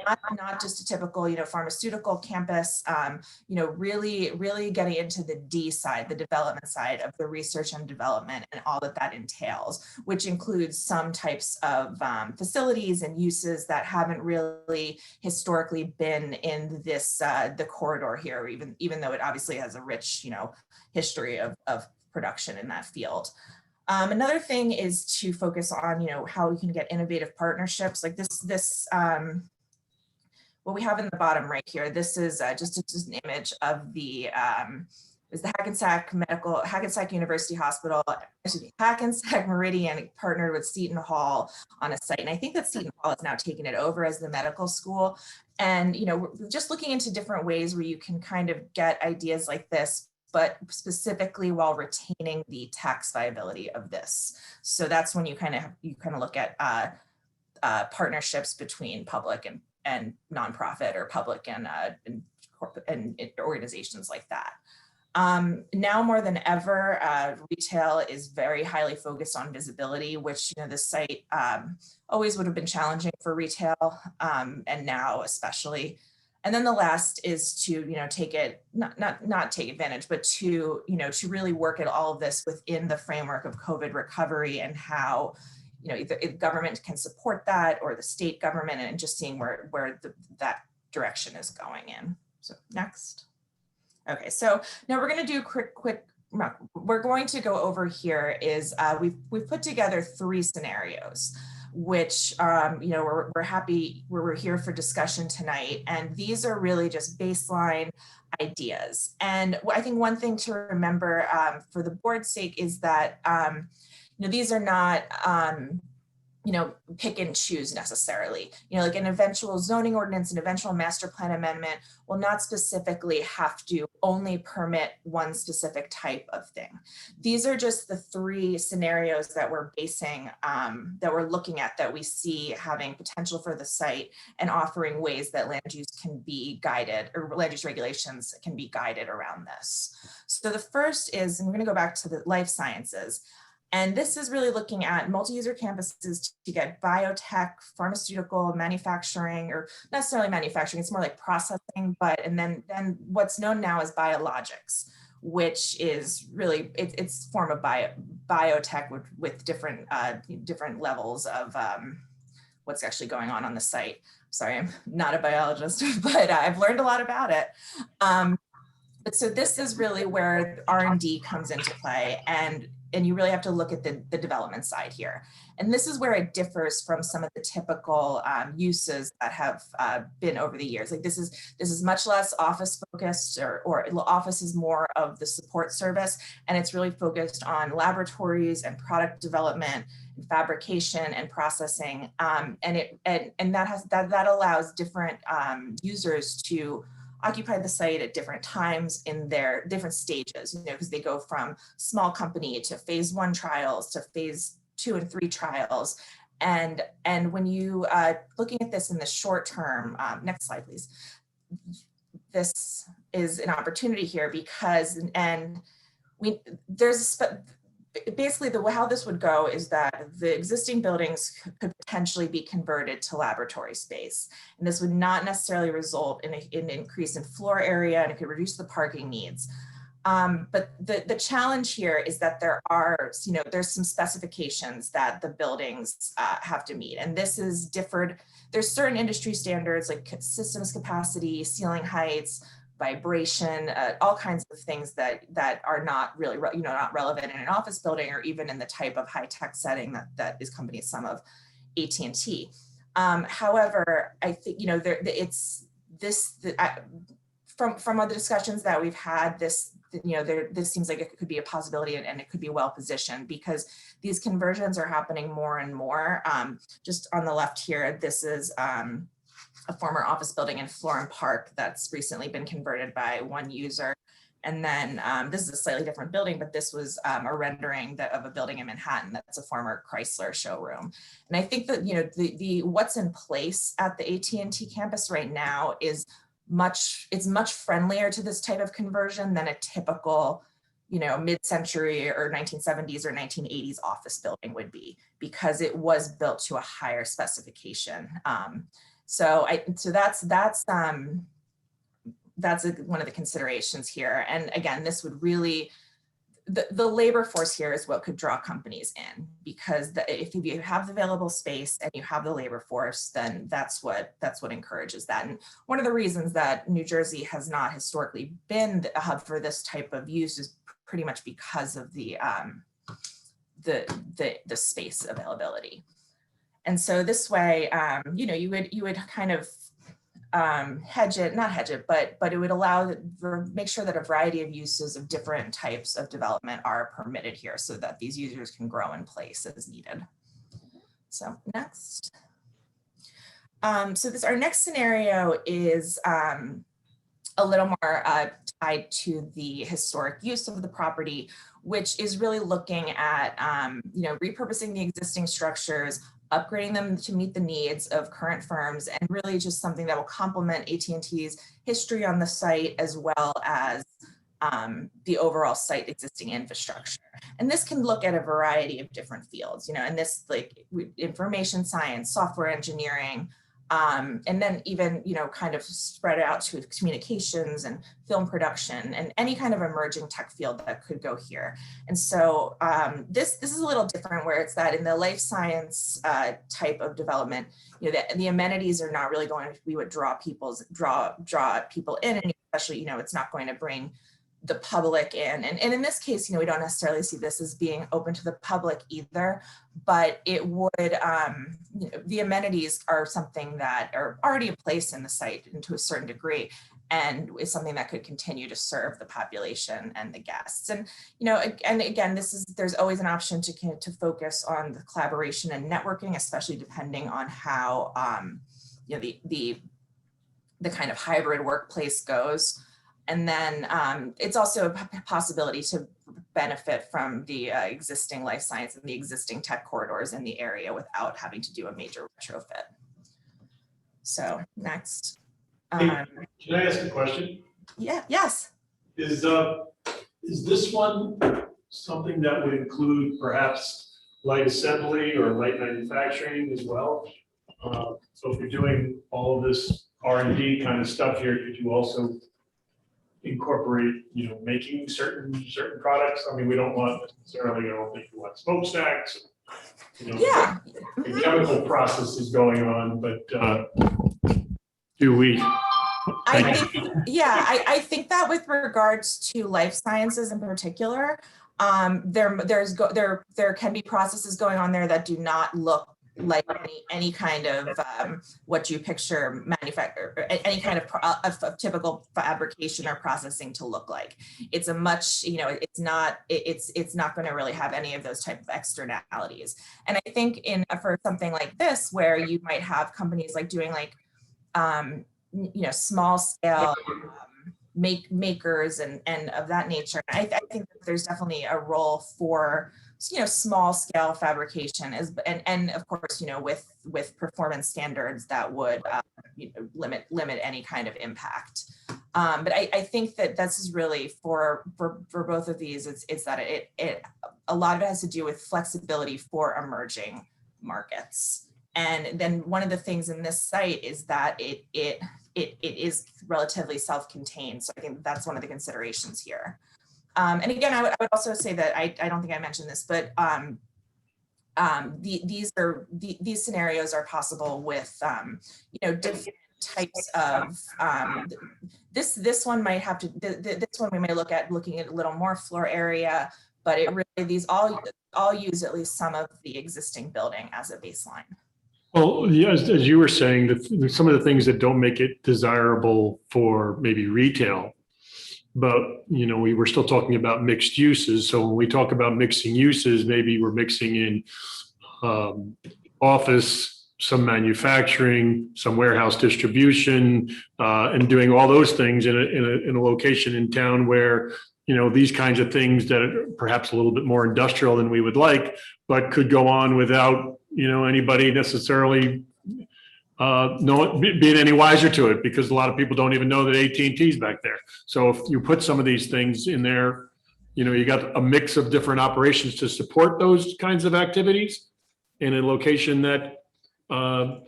not just a typical, pharmaceutical campus, really getting into the D side, the development side of the research and development and all that entails, which includes some types of facilities and uses that haven't really historically been in this, the corridor here, even though it obviously has a rich, history of production in that field. Another thing is to focus on, how we can get innovative partnerships like this. What we have in the bottom right here, this is just an image of the Hackensack University Hospital, Hackensack Meridian partnered with Seton Hall on a site. And I think that Seton Hall has now taken it over as the medical school. And, we're just looking into different ways where you can kind of get ideas like this, but specifically while retaining the tax viability of this. So that's when you kind of look at partnerships between public and nonprofit, or public and organizations like that. Now more than ever, retail is very highly focused on visibility, which the site always would have been challenging for retail, and now especially. And then the last is to, take it, not take advantage, but to, to really work at all of this within the framework of COVID recovery, and how, either government can support that, or the state government, and just seeing where that direction is going in. So next. Okay, so now we're going to do a quick, we're going to go over here is we've put together 3 scenarios. which, we're happy we're here for discussion tonight. And these are really just baseline ideas. And I think one thing to remember for the board's sake is that, these are not, pick and choose necessarily. Like an eventual zoning ordinance, an eventual master plan amendment will not specifically have to only permit one specific type of thing. These are just the three scenarios that we're basing, that we're looking at, that we see having potential for the site and offering ways that land use can be guided, or land use regulations can be guided around this. So the first is, and we're going to go back to the life sciences. And this is really looking at multi-user campuses to get biotech, pharmaceutical, manufacturing, or not necessarily manufacturing, it's more like processing, and then what's known now as biologics, which is really, it's a form of biotech with different levels of what's actually going on the site. Sorry, I'm not a biologist, but I've learned a lot about it. But so this is really where R&D comes into play, and you really have to look at the development side here. And this is where it differs from some of the typical uses that have been over the years. Like this is much less office focused, or office is more of the support service, and it's really focused on laboratories and product development, and fabrication and processing, and that allows different users to occupy the site at different times in their different stages, because they go from small company to phase 1 trials to phase 2 and 3 trials. And when you looking at this in the short term, next slide, please. This is an opportunity here because, basically how this would go is that the existing buildings could potentially be converted to laboratory space. And this would not necessarily result in an increase in floor area, and it could reduce the parking needs. But the challenge here is that there's some specifications that the buildings have to meet. And this is differed. There's certain industry standards like systems capacity, ceiling heights, vibration, all kinds of things that are not really, not relevant in an office building or even in the type of high-tech setting that is company some of AT&T. However, I think, from other discussions that we've had, this seems like it could be a possibility, and it could be well positioned because these conversions are happening more and more. Just on the left here, this is a former office building in Florham Park that's recently been converted by one user. And then this is a slightly different building, but this was a rendering of a building in Manhattan that's a former Chrysler showroom. And I think that the what's in place at the AT&T campus right now is much friendlier to this type of conversion than a typical mid-century or 1970s or 1980s office building would be, because it was built to a higher specification. So that's one of the considerations here. And again, this would really, the labor force here is what could draw companies in, because if you have the available space and you have the labor force, then that's what encourages that. And one of the reasons that New Jersey has not historically been a hub for this type of use is pretty much because of the space availability. And so this way, you would kind of not hedge it, but it would make sure that a variety of uses of different types of development are permitted here so that these users can grow in place as needed. So next. So our next scenario is a little more tied to the historic use of the property, which is really looking at repurposing the existing structures, upgrading them to meet the needs of current firms, and really just something that will complement AT&T's history on the site as well as the overall site existing infrastructure. And this can look at a variety of different fields, and this information science, software engineering, and then even, kind of spread out to communications and film production and any kind of emerging tech field that could go here. And so this is a little different, where it's that in the life science type of development, the amenities are not really going to be what draw people in, and especially, it's not going to bring the public in. And in this case, we don't necessarily see this as being open to the public either, but it would, the amenities are something that are already in place in the site and to a certain degree, and is something that could continue to serve the population and the guests. And, and again, there's always an option to focus on the collaboration and networking, especially depending on how, the kind of hybrid workplace goes. And then it's also a possibility to benefit from the existing life science and the existing tech corridors in the area without having to do a major retrofit. So next. Can I ask a question? Yeah, yes. Is this one something that would include perhaps light assembly or light manufacturing as well? So if you're doing all of this R&D kind of stuff here, could you also incorporate, making certain products? I mean, we don't want necessarily, I don't think we want smokestacks. Yeah. The chemical process is going on, but do we? I think that with regards to life sciences in particular, there can be processes going on there that do not look like any kind of what you picture manufacture, any kind of typical fabrication or processing to look like. It's a much, it's not going to really have any of those type of externalities. And I think for something like this, where you might have companies like doing like, small scale makers and of that nature. I think that there's definitely a role for small scale fabrication and of course with performance standards that would limit any kind of impact. But I think that this is really for both of these. It's that a lot of it has to do with flexibility for emerging markets. And then one of the things in this site is that it is relatively self-contained. So I think that's one of the considerations here. And again, I would also say that I don't think I mentioned this, but these scenarios are possible with different types of this one might have to this one we may look at looking at a little more floor area, but it really these all use at least some of the existing building as a baseline. Well, yeah, as you were saying, that some of the things that don't make it desirable for maybe retail, but we were still talking about mixed uses. So when we talk about mixing uses, maybe we're mixing in office, some manufacturing, some warehouse distribution, and doing all those things in a location in town where these kinds of things that are perhaps a little bit more industrial than we would like, but could go on without anybody necessarily being any wiser to it, because a lot of people don't even know that AT&T is back there. So if you put some of these things in there, you got a mix of different operations to support those kinds of activities in a location that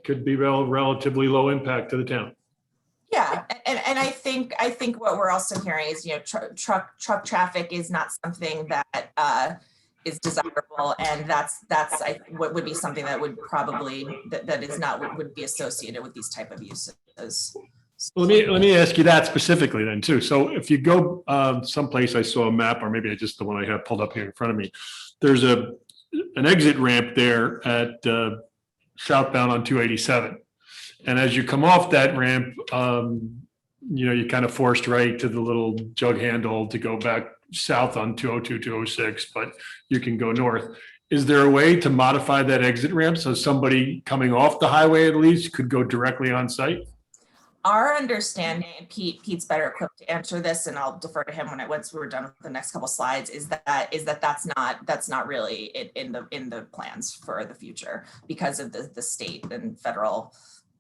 could be relatively low impact to the town. Yeah, and I think what we're also hearing is truck traffic is not something that is desirable, and that's what would be something that would probably that is not would be associated with these type of uses. Well, let me ask you that specifically then too. So if you go someplace, I saw a map, or maybe just the one I have pulled up here in front of me. There's an exit ramp there at southbound on 287. And as you come off that ramp, you kind of forced right to the little jug handle to go back south on 202, 206, but you can go north. Is there a way to modify that exit ramp so somebody coming off the highway at least could go directly on site? Our understanding, and Pete's better equipped to answer this, and I'll defer to him once we're done with the next couple slides, is that's not really in the plans for the future because of the state and federal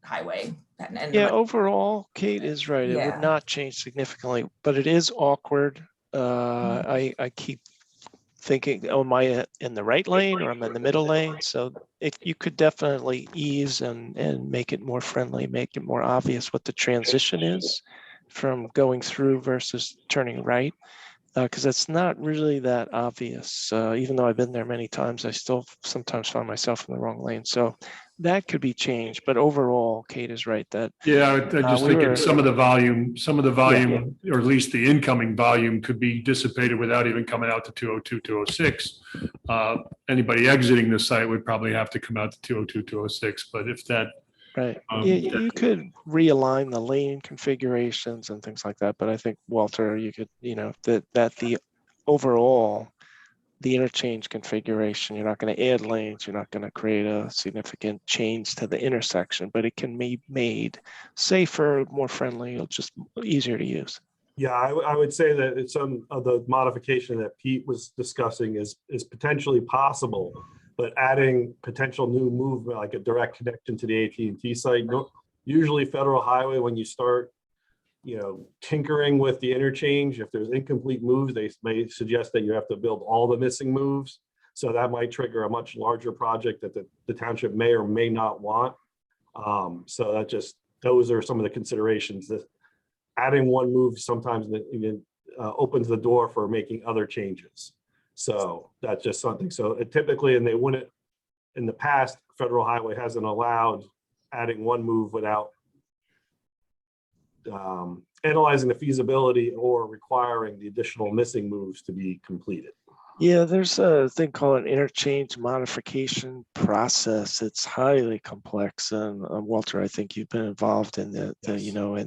highway. And yeah, overall, Kate is right. It would not change significantly, but it is awkward. I keep thinking, oh, am I in the right lane or am I in the middle lane? So if you could definitely ease and make it more friendly, make it more obvious what the transition is from going through versus turning right, because it's not really that obvious. Even though I've been there many times, I still sometimes find myself in the wrong lane. So that could be changed, but overall, Kate is right that Yeah, I just we thinking were- some of the volume, or at least the incoming volume could be dissipated without even coming out to 202, 206. Anybody exiting the site would probably have to come out to 202, 206, but if that, right. Um, You could realign the lane configurations and things like that, but I think Walter, you could, that the overall, the interchange configuration, you're not going to add lanes, you're not going to create a significant change to the intersection, but it can be made safer, more friendly, just easier to use. Yeah, I would say that some of the modification that Pete was discussing is potentially possible, but adding potential new movement, like a direct connection to the AT&T site, usually Federal Highway, when you start, tinkering with the interchange, if there's incomplete moves, they may suggest that you have to build all the missing moves. So that might trigger a much larger project that the township may or may not want. So those are some of the considerations that adding one move sometimes opens the door for making other changes. So that's just something. So typically, and they wouldn't, in the past, Federal Highway hasn't allowed adding one move without analyzing the feasibility or requiring the additional missing moves to be completed. Yeah, there's a thing called an interchange modification process. It's highly complex. And Walter, I think you've been involved in in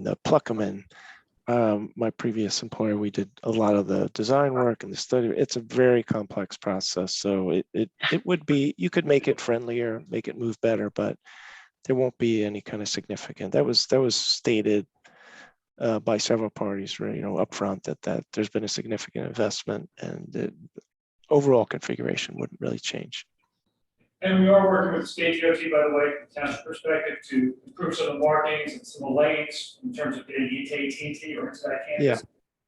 the Pluckerman. My previous employer, we did a lot of the design work and the study. It's a very complex process. So it would be, you could make it friendlier, make it move better, but there won't be any kind of significant. That was stated by several parties, upfront that there's been a significant investment and the overall configuration wouldn't really change. And we are working with the state DOT, by the way, from the township perspective, to improve some of the markings and some of the lanes in terms of getting into AT&T or into that campus. Yeah.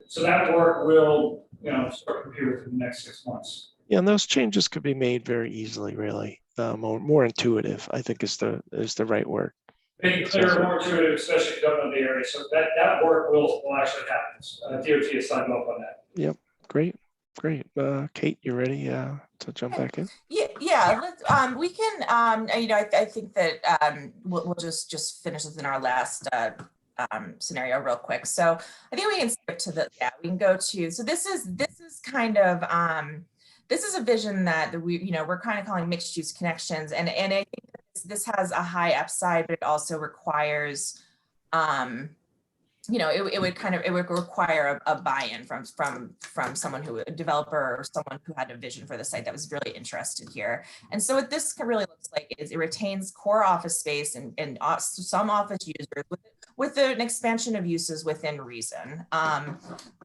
So that work will, start from here within the next 6 months. Yeah, and those changes could be made very easily, really. More intuitive, I think is the right word. Make it clearer, more intuitive, especially if you don't know the area. So that work will actually happen. DOT has signed off on that. Yep, great. Kate, you ready to jump back in? Yeah. We can. I think that we'll just finish this in our last scenario real quick. So I think we can skip to we can go to. So this is kind of this is a vision that we're kind of calling mixed use connections, and I think this has a high upside, but it also requires it would require a buy-in from someone a developer or someone who had a vision for the site that was really interested here. And so what this really looks like is it retains core office space and some office users with an expansion of uses within reason.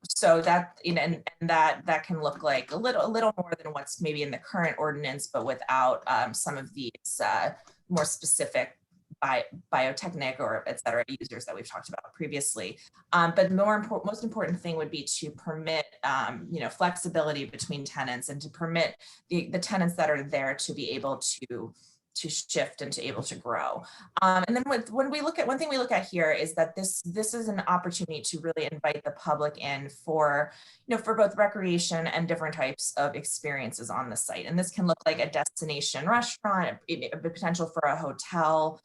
So that and that can look like a little more than what's maybe in the current ordinance, but without some of these more specific biotechnic or et cetera users that we've talked about previously. But most important thing would be to permit flexibility between tenants and to permit the tenants that are there to be able to shift and to able to grow. And then one thing we look at here is that this is an opportunity to really invite the public in for both recreation and different types of experiences on the site. And this can look like a destination restaurant, a potential for a hotel,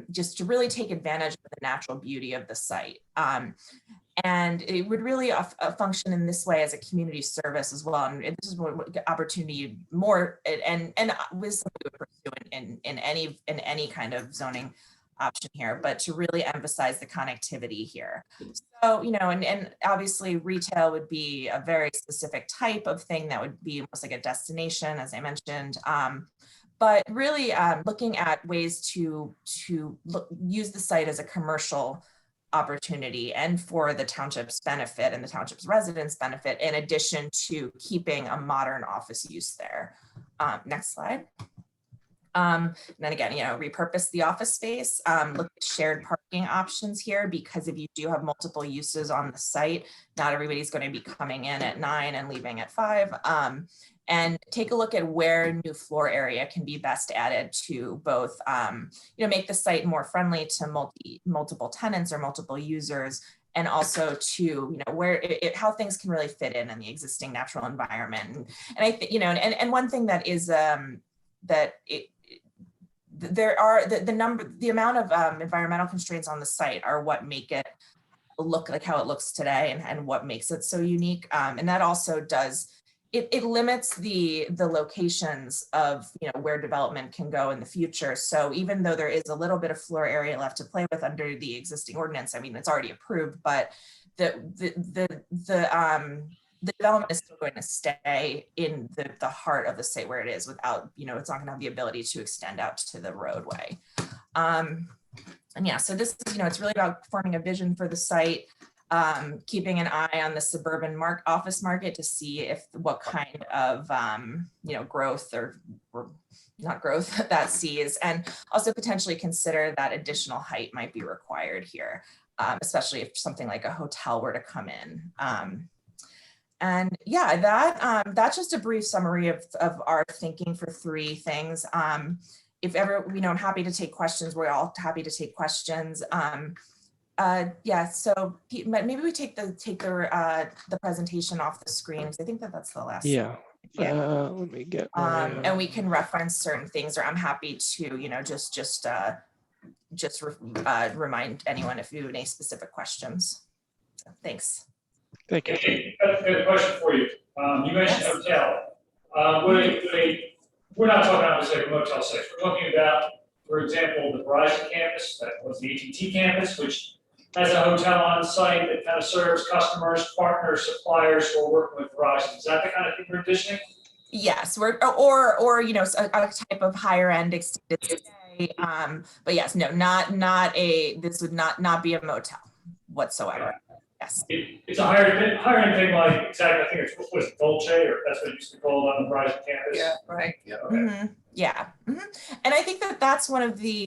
just to really take advantage of the natural beauty of the site. And it would really function in this way as a community service as well. And this is what opportunity more and with something we would pursue in any kind of zoning option here, but to really emphasize the connectivity here. So, and obviously retail would be a very specific type of thing that would be almost like a destination, as I mentioned. But really looking at ways to use the site as a commercial opportunity and for the township's benefit and the township's residents' benefit, in addition to keeping a modern office use there. Next slide. And then again, repurpose the office space, look at shared parking options here, because if you do have multiple uses on the site, not everybody's going to be coming in at 9 and leaving at 5. And take a look at where new floor area can be best added to both, make the site more friendly to multiple tenants or multiple users, and also to, how things can really fit in the existing natural environment. And I think, and one thing that is there are the amount of environmental constraints on the site are what make it look like how it looks today and what makes it so unique. And that also does, it limits the locations of, where development can go in the future. So even though there is a little bit of floor area left to play with under the existing ordinance, I mean, it's already approved, but the development is still going to stay in the heart of the site where it is without, it's not gonna have the ability to extend out to the roadway. And yeah, so this is, it's really about forming a vision for the site, keeping an eye on the suburban office market to see if what kind of, growth or not growth that sees, and also potentially consider that additional height might be required here, especially if something like a hotel were to come in. And yeah, that's just a brief summary of our thinking for 3 things. If ever, I'm happy to take questions. We're all happy to take questions. Yeah, so maybe we take the presentation off the screen, because I think that's the last. Yeah. Yeah. Let me get my, and we can reference certain things, or I'm happy to, remind anyone if you have any specific questions. So, thanks. thank you. Hey, I've got a question for you. You mentioned hotel. We're not talking about like a Motel 6. We're talking about, for example, the Verizon campus, that was the AT&T campus, which has a hotel on site that kind of serves customers, partners, suppliers who are working with Verizon. Is that the kind of thing we're envisioning? Yes, or a type of higher end extended stay. But yes, no, this would not be a motel whatsoever. Yes. It's a higher end thing, like exactly. I think it's what was it, Dolce, or that's what it used to be called on the Verizon campus. Yeah, right. Yeah. Mm-hmm. Yeah. Mm-hmm. And I think that's one of the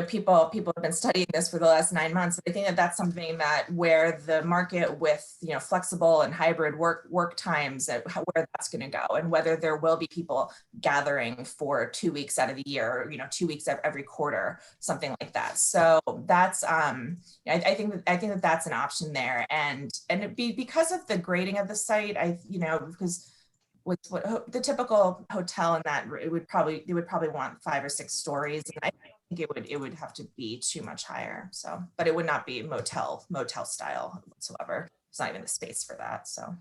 people have been studying this for the last 9 months. I think that's something that where the market with flexible and hybrid work times, where that's going to go, and whether there will be people gathering for 2 weeks out of the year, or 2 weeks every quarter, something like that. So that's I think that that's an option there, and it be because of the grading of the site. Because with what the typical hotel in that they would probably want 5 or 6 stories, and I think it would have to be too much higher. So, but it would not be motel style whatsoever. It's not even the space for that. So,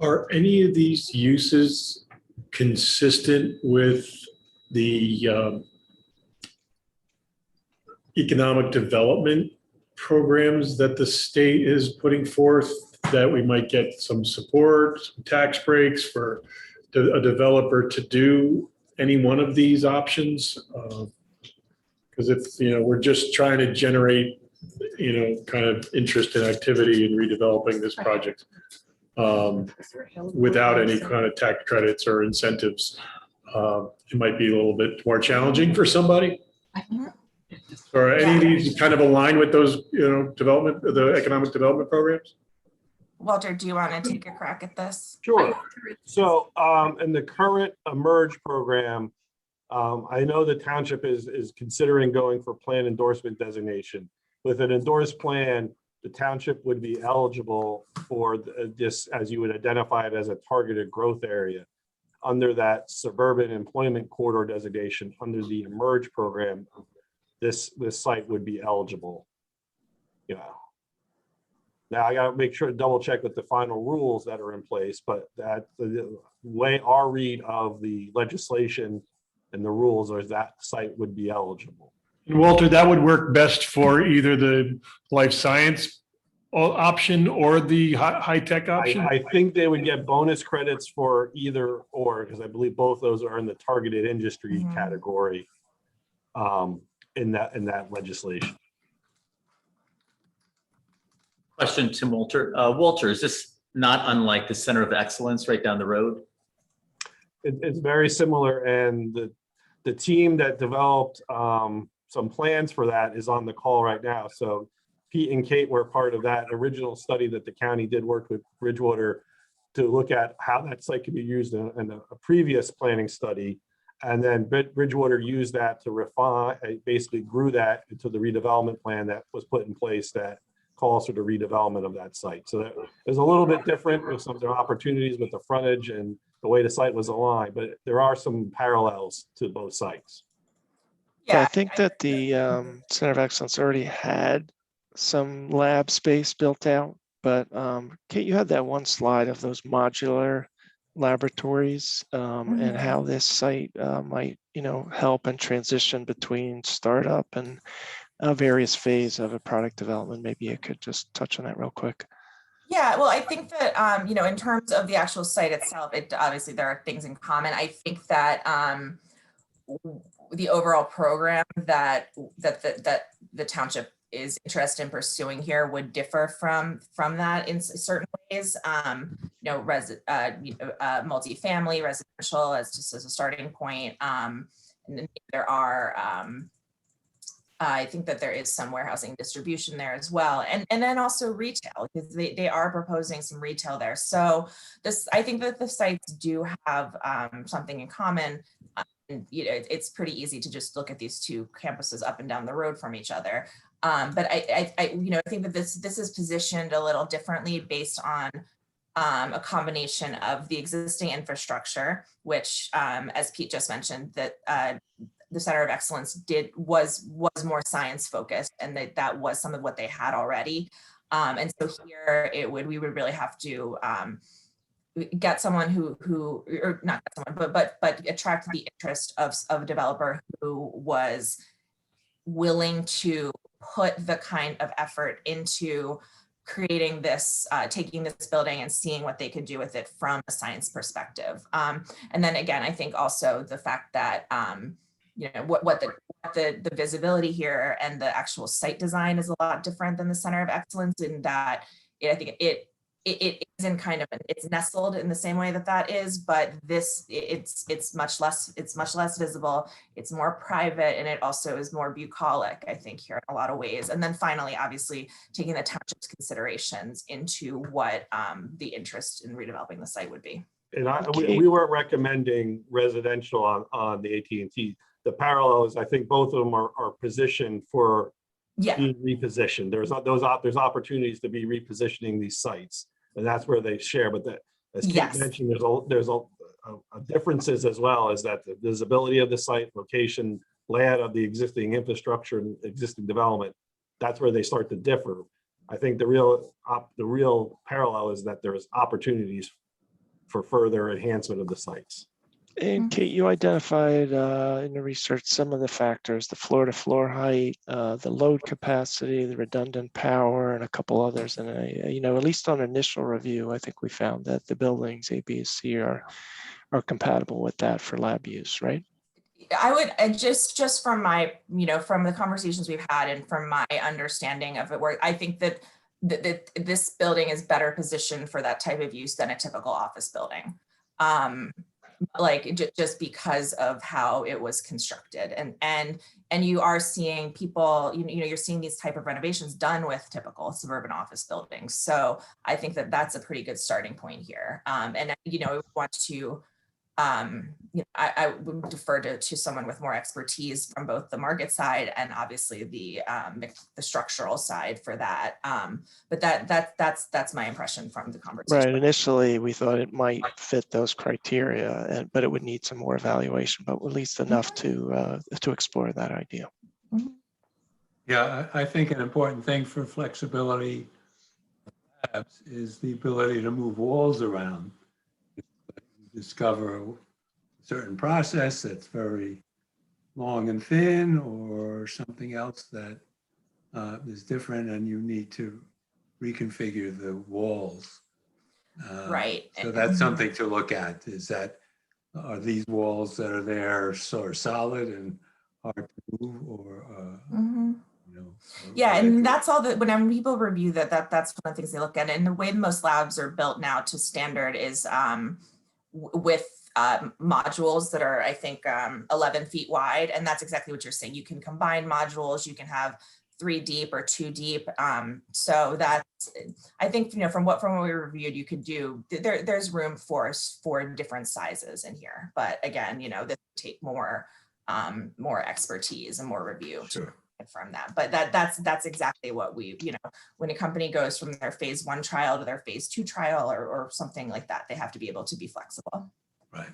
Are any of these uses consistent with the economic development programs that the state is putting forth, that we might get some support, some tax breaks for a developer to do any one of these options? Because if, we're just trying to generate, kind of interest and activity in redeveloping this project without any kind of tax credits or incentives, it might be a little bit more challenging for somebody. Or any of these kind of align with those, the economic development programs? Walter, do you want to take a crack at this? Sure. So in the current Emerge program, I know the township is considering going for plan endorsement designation. With an endorsed plan, the township would be eligible for this, as you would identify it, as a targeted growth area. Under that suburban employment corridor designation, under the Emerge program, this site would be eligible. Now I got to make sure to double check with the final rules that are in place, but that the way our read of the legislation and the rules is that site would be eligible. And Walter, that would work best for either the life science option or the high-tech option? I think they would get bonus credits for either or, because I believe both those are in the targeted industry category in that legislation. Question to Walter. Walter, is this not unlike the Center of Excellence right down the road? It's very similar, and the team that developed some plans for that is on the call right now. So Pete and Kate were part of that original study that the county did work with Bridgewater to look at how that site could be used in a previous planning study. And then Bridgewater used that to refine, basically grew that into the redevelopment plan that was put in place that calls for the redevelopment of that site. So that is a little bit different with some of the opportunities with the frontage and the way the site was aligned, but there are some parallels to both sites. Yeah, I Yeah, think that the Center of Excellence already had some lab space built out, but Kate, you had that one slide of those modular laboratories and how this site might, help and transition between startup and various phase of a product development. Maybe you could just touch on that real quick. Yeah, well, I think that, in terms of the actual site itself, obviously there are things in common. I think that the overall program that the township is interested in pursuing here would differ from that in certain ways. Multifamily, residential as just as a starting point. And then there are, I think that there is some warehousing distribution there as well. And then also retail, because they are proposing some retail there. So I think that the sites do have something in common. And, it's pretty easy to just look at these two campuses up and down the road from each other. But I think that this is positioned a little differently based on a combination of the existing infrastructure, which, as Pete just mentioned, that the Center of Excellence was more science focused, and that was some of what they had already. And so here we would really have to get someone or not get someone, but attract the interest of a developer who was willing to put the kind of effort into creating this, taking this building and seeing what they could do with it from a science perspective. And then again, I think also the fact that what the visibility here and the actual site design is a lot different than the Center of Excellence in that I think it is in kind of it's nestled in the same way that is, but it's much less visible, it's more private, and it also is more bucolic, I think, here in a lot of ways. And then finally, obviously, taking the township's considerations into what the interest in redeveloping the site would be. And we weren't recommending residential on the AT&T. The parallels, I think both of them are positioned for being repositioned. There's opportunities to be repositioning these sites, and that's where they share. But as Kate mentioned, there's a differences as well, as that the visibility of the site, location, layout of the existing infrastructure and existing development, that's where they start to differ. I think the real parallel is that there's opportunities for further enhancement of the sites. And Kate, you identified in the research some of the factors: the floor-to-floor height, the load capacity, the redundant power, and a couple others. And at least on initial review, I think we found that the buildings A, B, and C are compatible with that for lab use, right? I would just from my from the conversations we've had and from my understanding of it, where I think that this building is better positioned for that type of use than a typical office building. Just because of how it was constructed, and you are seeing people, you're seeing these type of renovations done with typical suburban office buildings. So I think that that's a pretty good starting point here. And we want to, I would defer to someone with more expertise from both the market side and obviously the structural side for that. But that's my impression from the conversation. Right. Initially, we thought it might fit those criteria, but it would need some more evaluation, but at least enough to explore that idea. Yeah, I think an important thing for flexibility labs is the ability to move walls around. Discover a certain process that's very long and thin, or something else that is different, and you need to reconfigure the walls. Right. So that's something to look at, are these walls that are there sort of solid and hard to move, or yeah, and that's all that when people review that's one of the things they look at. And the way most labs are built now to standard is with modules that are, I think, 11 feet wide. And that's exactly what you're saying. You can combine modules, you can have 3 deep or 2 deep. So that's, I think, from what we reviewed, you could do, there's room for different sizes in here. But again, this would take more expertise and more review. Sure. From that, but that's exactly what we, when a company goes from their phase 1 trial to their phase 2 trial or something like that, they have to be able to be flexible. Right.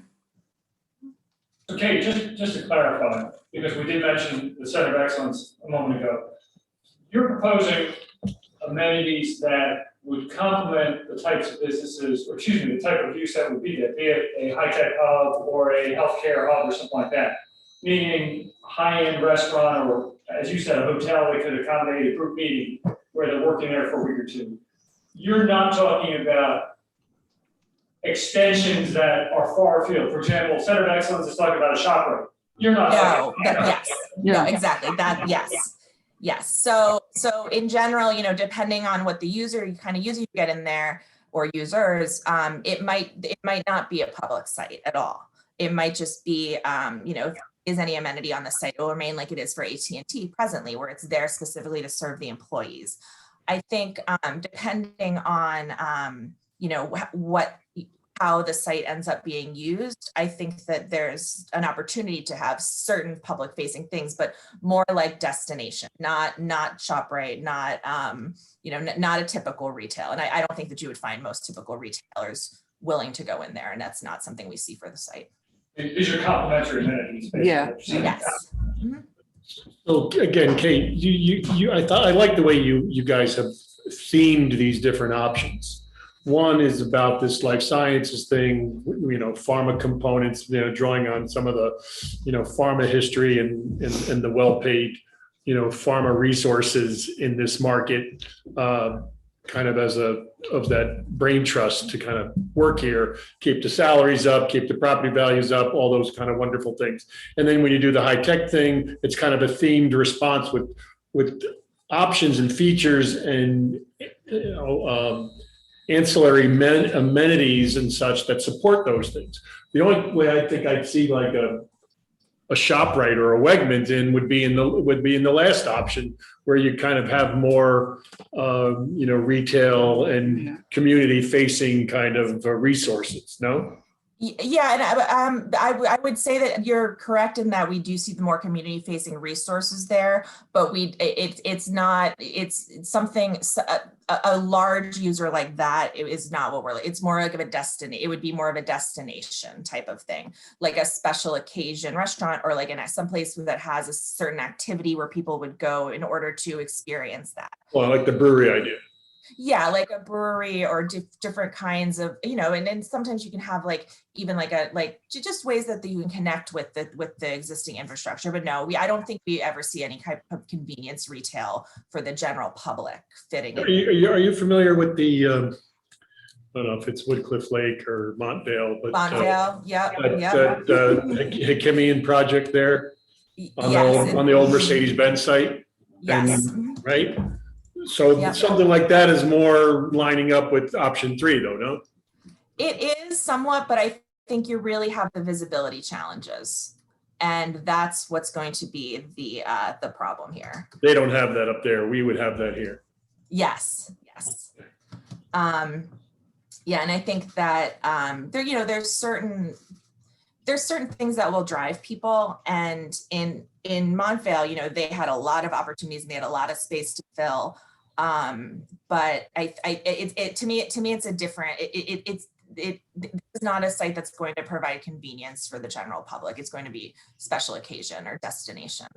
Okay, just to clarify, because we did mention the Center of Excellence a moment ago. You're proposing amenities that would complement the types of businesses, or excuse me, the type of use that would be there, be it a high-tech hub or a healthcare hub or something like that. Meaning high-end restaurant, or as you said, a hotel that could accommodate a group meeting where they're working there for a week or two. You're not talking about extensions that are far afield. For example, Center of Excellence is talking about a ShopRite. You're not. No, talking yes, no, exactly, that, yes. Yes, so in general, you know, depending on what the user, kind of user you get in there or users, it might not be a public site at all. It might just be, you know, if there is any amenity on the site, it will remain like it is for AT&T presently, where it's there specifically to serve the employees. I think depending on, you know, how the site ends up being used, I think that there's an opportunity to have certain public facing things, but more like destination, not ShopRite, not, you know, not a typical retail. And I don't think that you would find most typical retailers willing to go in there. And that's not something we see for the site. These are complementary amenities. basically. Yeah. Yes. Mhm. So again, Kate, I like the way you guys have themed these different options. One is about this life sciences thing, you know, pharma components, you know, drawing on some of the, you know, pharma history and the well-paid, you know, pharma resources in this market, kind of of that brain trust to kind of work here, keep the salaries up, keep the property values up, all those kind of wonderful things. And then when you do the high tech thing, it's kind of a themed response with options and features and, you know, ancillary amenities and such that support those things. The only way I think I'd see like a ShopRite or a Wegmans in would be in the last option, where you kind of have more, you know, retail and community facing kind of resources. No. Yeah, and I would say that you're correct in that we do see the more community facing resources there, but it's something, a large user like that is not what it's more like it would be more of a destination type of thing, like a special occasion restaurant, or like in some place that has a certain activity where people would go in order to experience that. Well, I like the brewery idea. Yeah, like a brewery or different kinds of, you know, and then sometimes you can have like even like just ways that you can connect with the existing infrastructure. But no, I don't think we ever see any type of convenience retail for the general public fitting in. Are you familiar with the I don't know if it's Woodcliff Lake or Montvale, but Montvale, yeah. that Hakimian project there on Yes, the old Mercedes-Benz site. yes. And, right. So Yep. something like that is more lining up with option 3 though, no? It is somewhat, but I think you really have the visibility challenges. And that's what's going to be the problem here. They don't have that up there. We would have that here. Yes. Yeah, and I think that there's certain things that will drive people, and in Montvale, you know, they had a lot of opportunities and they had a lot of space to fill. But to me, it's a different. It's not a site that's going to provide convenience for the general public. It's going to be special occasion or destination.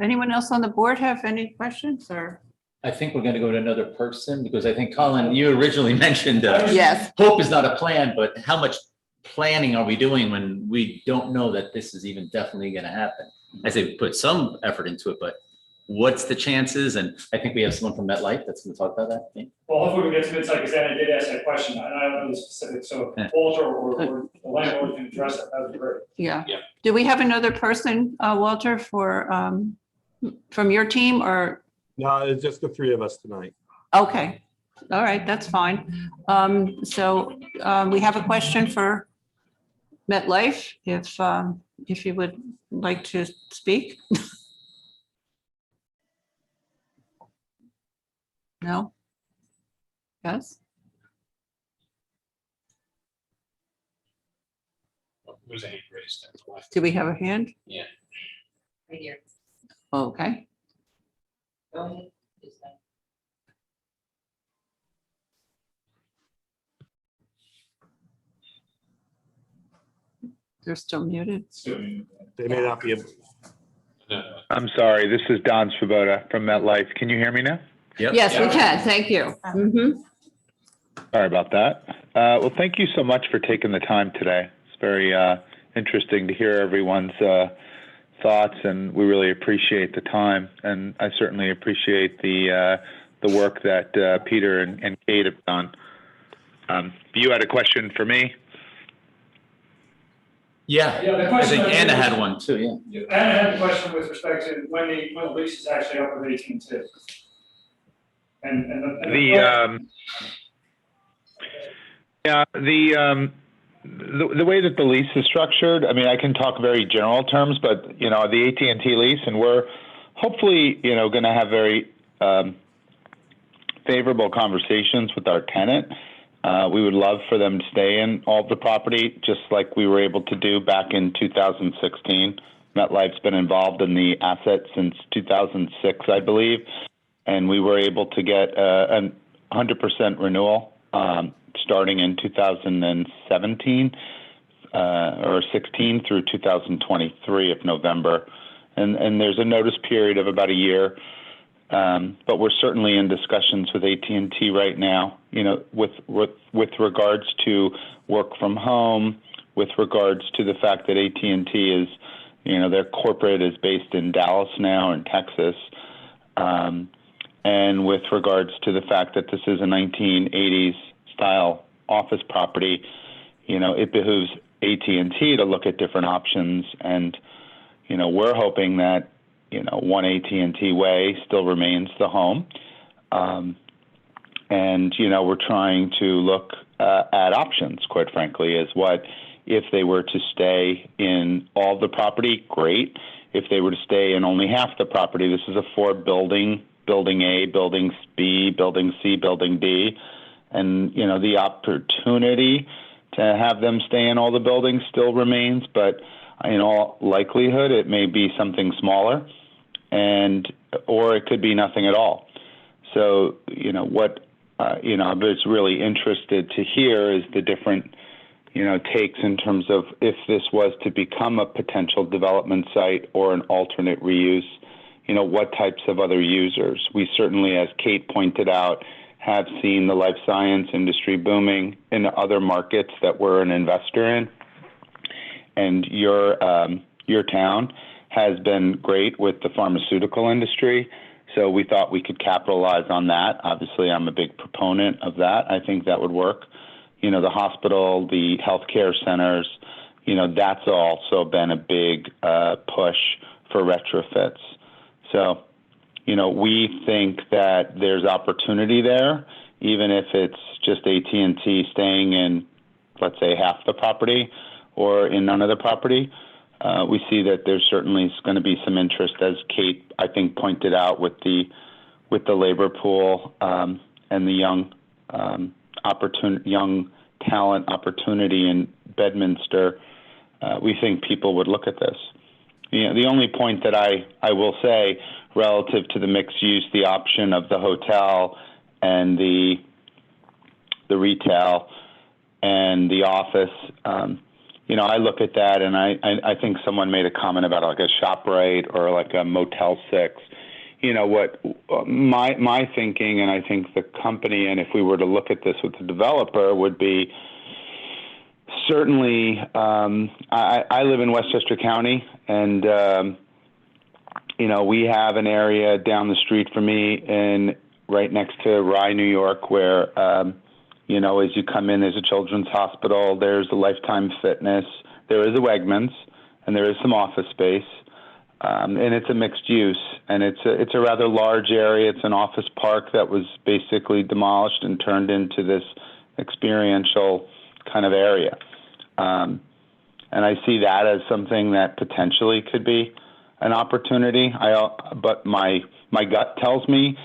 Anyone else on the board have any questions or? I think we're going to go to another person, because I think, Colin, you originally mentioned Yes. hope is not a plan, but how much planning are we doing when we don't know that this is even definitely going to happen? I say put some effort into it, but what's the chances? And I think we have someone from MetLife that's going to talk about that. Yeah. Well, hopefully we get some insight, because then I did ask that question, and I don't know the specifics, so Walter or the landlord can address that. That would be great. Yeah. Do we have another person, Walter, from your team or? No, it's just the 3 of us tonight. Okay. All right. That's fine. So we have a question for MetLife, if you would like to speak. No? Yes? There's a hand raised. Do we have a hand? Yeah. Right here. Okay. Go ahead. Just like- They're still muted. They may not be able. I'm sorry, this is Don Swoboda from MetLife. Can you hear me now? Yep. Yes, we can. Thank you. Mhm. Sorry about that. Well, thank you so much for taking the time today. It's very interesting to hear everyone's thoughts, and we really appreciate the time. And I certainly appreciate the work that Peter and Kate have done. You had a question for me? Yeah, Yeah, the I question think I Anna think- had one too, yeah. Anna had a question with respect to when the lease is actually up with AT&T. The way that the lease is structured, I mean, I can talk very general terms, but the AT&T lease, and we're hopefully going to have very favorable conversations with our tenant. We would love for them to stay in all of the property, just like we were able to do back in 2016. MetLife's been involved in the asset since 2006, I believe, and we were able to get a 100% renewal starting in 2017 or 16 through 2023 of November. And there's a notice period of about a year. But we're certainly in discussions with AT&T right now, with regards to work from home, with regards to the fact that AT&T is, their corporate is based in Dallas now in Texas, and with regards to the fact that this is a 1980s style office property, it behooves AT&T to look at different options, and we're hoping that one AT&T way still remains the home. And, we're trying to look at options, quite frankly, as what if they were to stay in all the property, great. If they were to stay in only half the property, this is a 4-building, building A, building B, building C, building D. And, the opportunity to have them stay in all the buildings still remains, but in all likelihood, it may be something smaller, or it could be nothing at all. So, what I was really interested to hear is the different, takes in terms of if this was to become a potential development site or an alternate reuse, what types of other users. We certainly, as Kate pointed out, have seen the life science industry booming in other markets that we're an investor in. And your town has been great with the pharmaceutical industry, so we thought we could capitalize on that. Obviously, I'm a big proponent of that. I think that would work. The hospital, the healthcare centers, that's also been a big push for retrofits. So, we think that there's opportunity there, even if it's just AT&T staying in, let's say, half the property or in none of the property. We see that there's certainly going to be some interest, as Kate, I think, pointed out, with the labor pool and the young talent opportunity in Bedminster. We think people would look at this. The only point that I will say relative to the mixed use, the option of the hotel and the retail and the office. I look at that, and I think someone made a comment about like a ShopRite or like a Motel 6. What my thinking, and I think the company, and if we were to look at this with the developer, would be certainly. I live in Westchester County, and we have an area down the street from me, right next to Rye, New York, where. As you come in, there's a children's hospital, there's a Lifetime Fitness, there is a Wegmans, and there is some office space. And it's a mixed use, and it's a rather large area. It's an office park that was basically demolished and turned into this experiential kind of area. And I see that as something that potentially could be an opportunity. But my gut tells me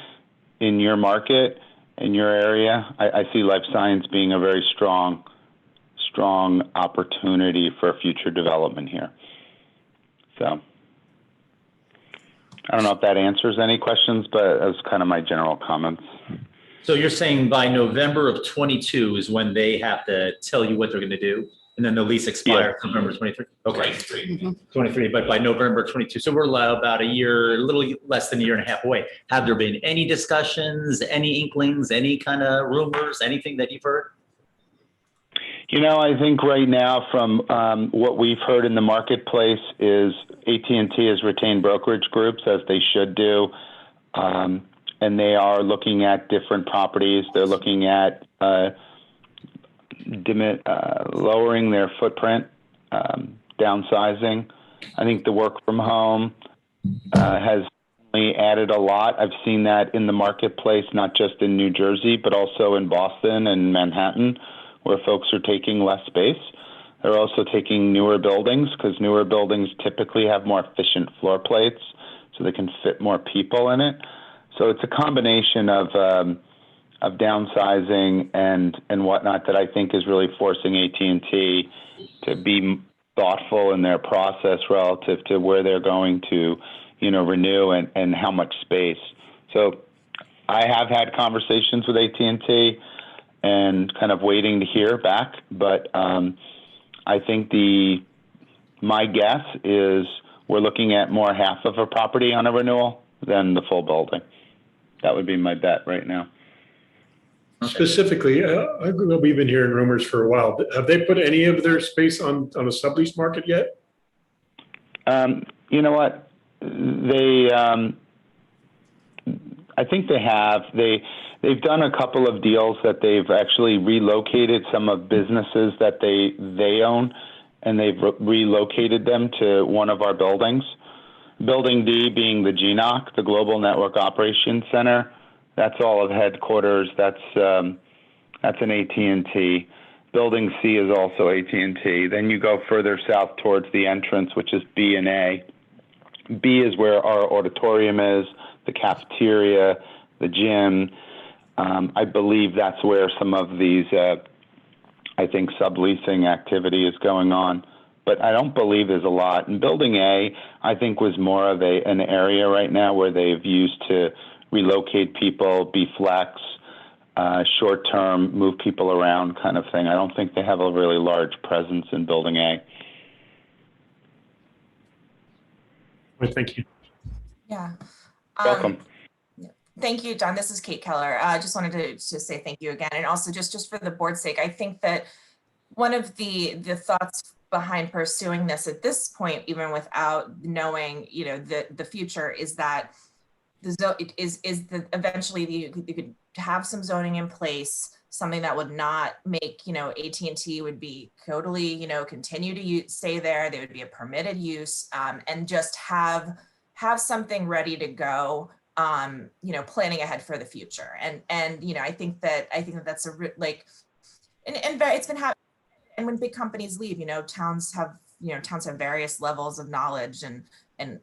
in your market, in your area, I see life science being a very strong opportunity for future development here. So I don't know if that answers any questions, but that's kind of my general comments. So you're saying by November of 22 is when they have to tell you what they're going to do? And then the lease expires November 23. Okay, 23, but by November 22. So we're about a year, a little less than a year and a half away. Have there been any discussions, any inklings, any kind of rumors, anything that you've heard? You know, I think right now from what we've heard in the marketplace is AT&T has retained brokerage groups, as they should do. And they are looking at different properties. They're looking at lowering their footprint, downsizing. I think the work from home has added a lot. I've seen that in the marketplace, not just in New Jersey, but also in Boston and Manhattan, where folks are taking less space. They're also taking newer buildings because newer buildings typically have more efficient floor plates, so they can fit more people in it. So it's a combination of downsizing and whatnot that I think is really forcing AT&T to be thoughtful in their process relative to where they're going to, renew and how much space. So I have had conversations with AT&T and kind of waiting to hear back, but I think my guess is we're looking at more half of a property on a renewal than the full building. That would be my bet right now. Specifically, we've been hearing rumors for a while. Have they put any of their space on a sublease market yet? You know what? I think they have. They've done a couple of deals that they've actually relocated some of businesses that they own, and they've relocated them to one of our buildings. Building D being the GNOC, the Global Network Operations Center. That's all of headquarters. That's an AT&T. Building C is also AT&T. Then you go further south towards the entrance, which is B and A. B is where our auditorium is, the cafeteria, the gym. I believe that's where some of these, I think, subleasing activity is going on. But I don't believe there's a lot. And Building A, I think, was more of an area right now where they've used to relocate people, be flex, short-term, move people around kind of thing. I don't think they have a really large presence in Building A. Well, thank you. Yeah. Welcome. Thank you, Don. This is Kate Keller. I just wanted to say thank you again. And also just for the board's sake, I think that one of the thoughts behind pursuing this at this point, even without knowing, the future, is that eventually you could have some zoning in place, something that would not make, AT&T would be totally, continue to stay there. They would be a permitted use, and just have something ready to go, planning ahead for the future. And I think that's it's been happening. And when big companies leave, towns have various levels of knowledge and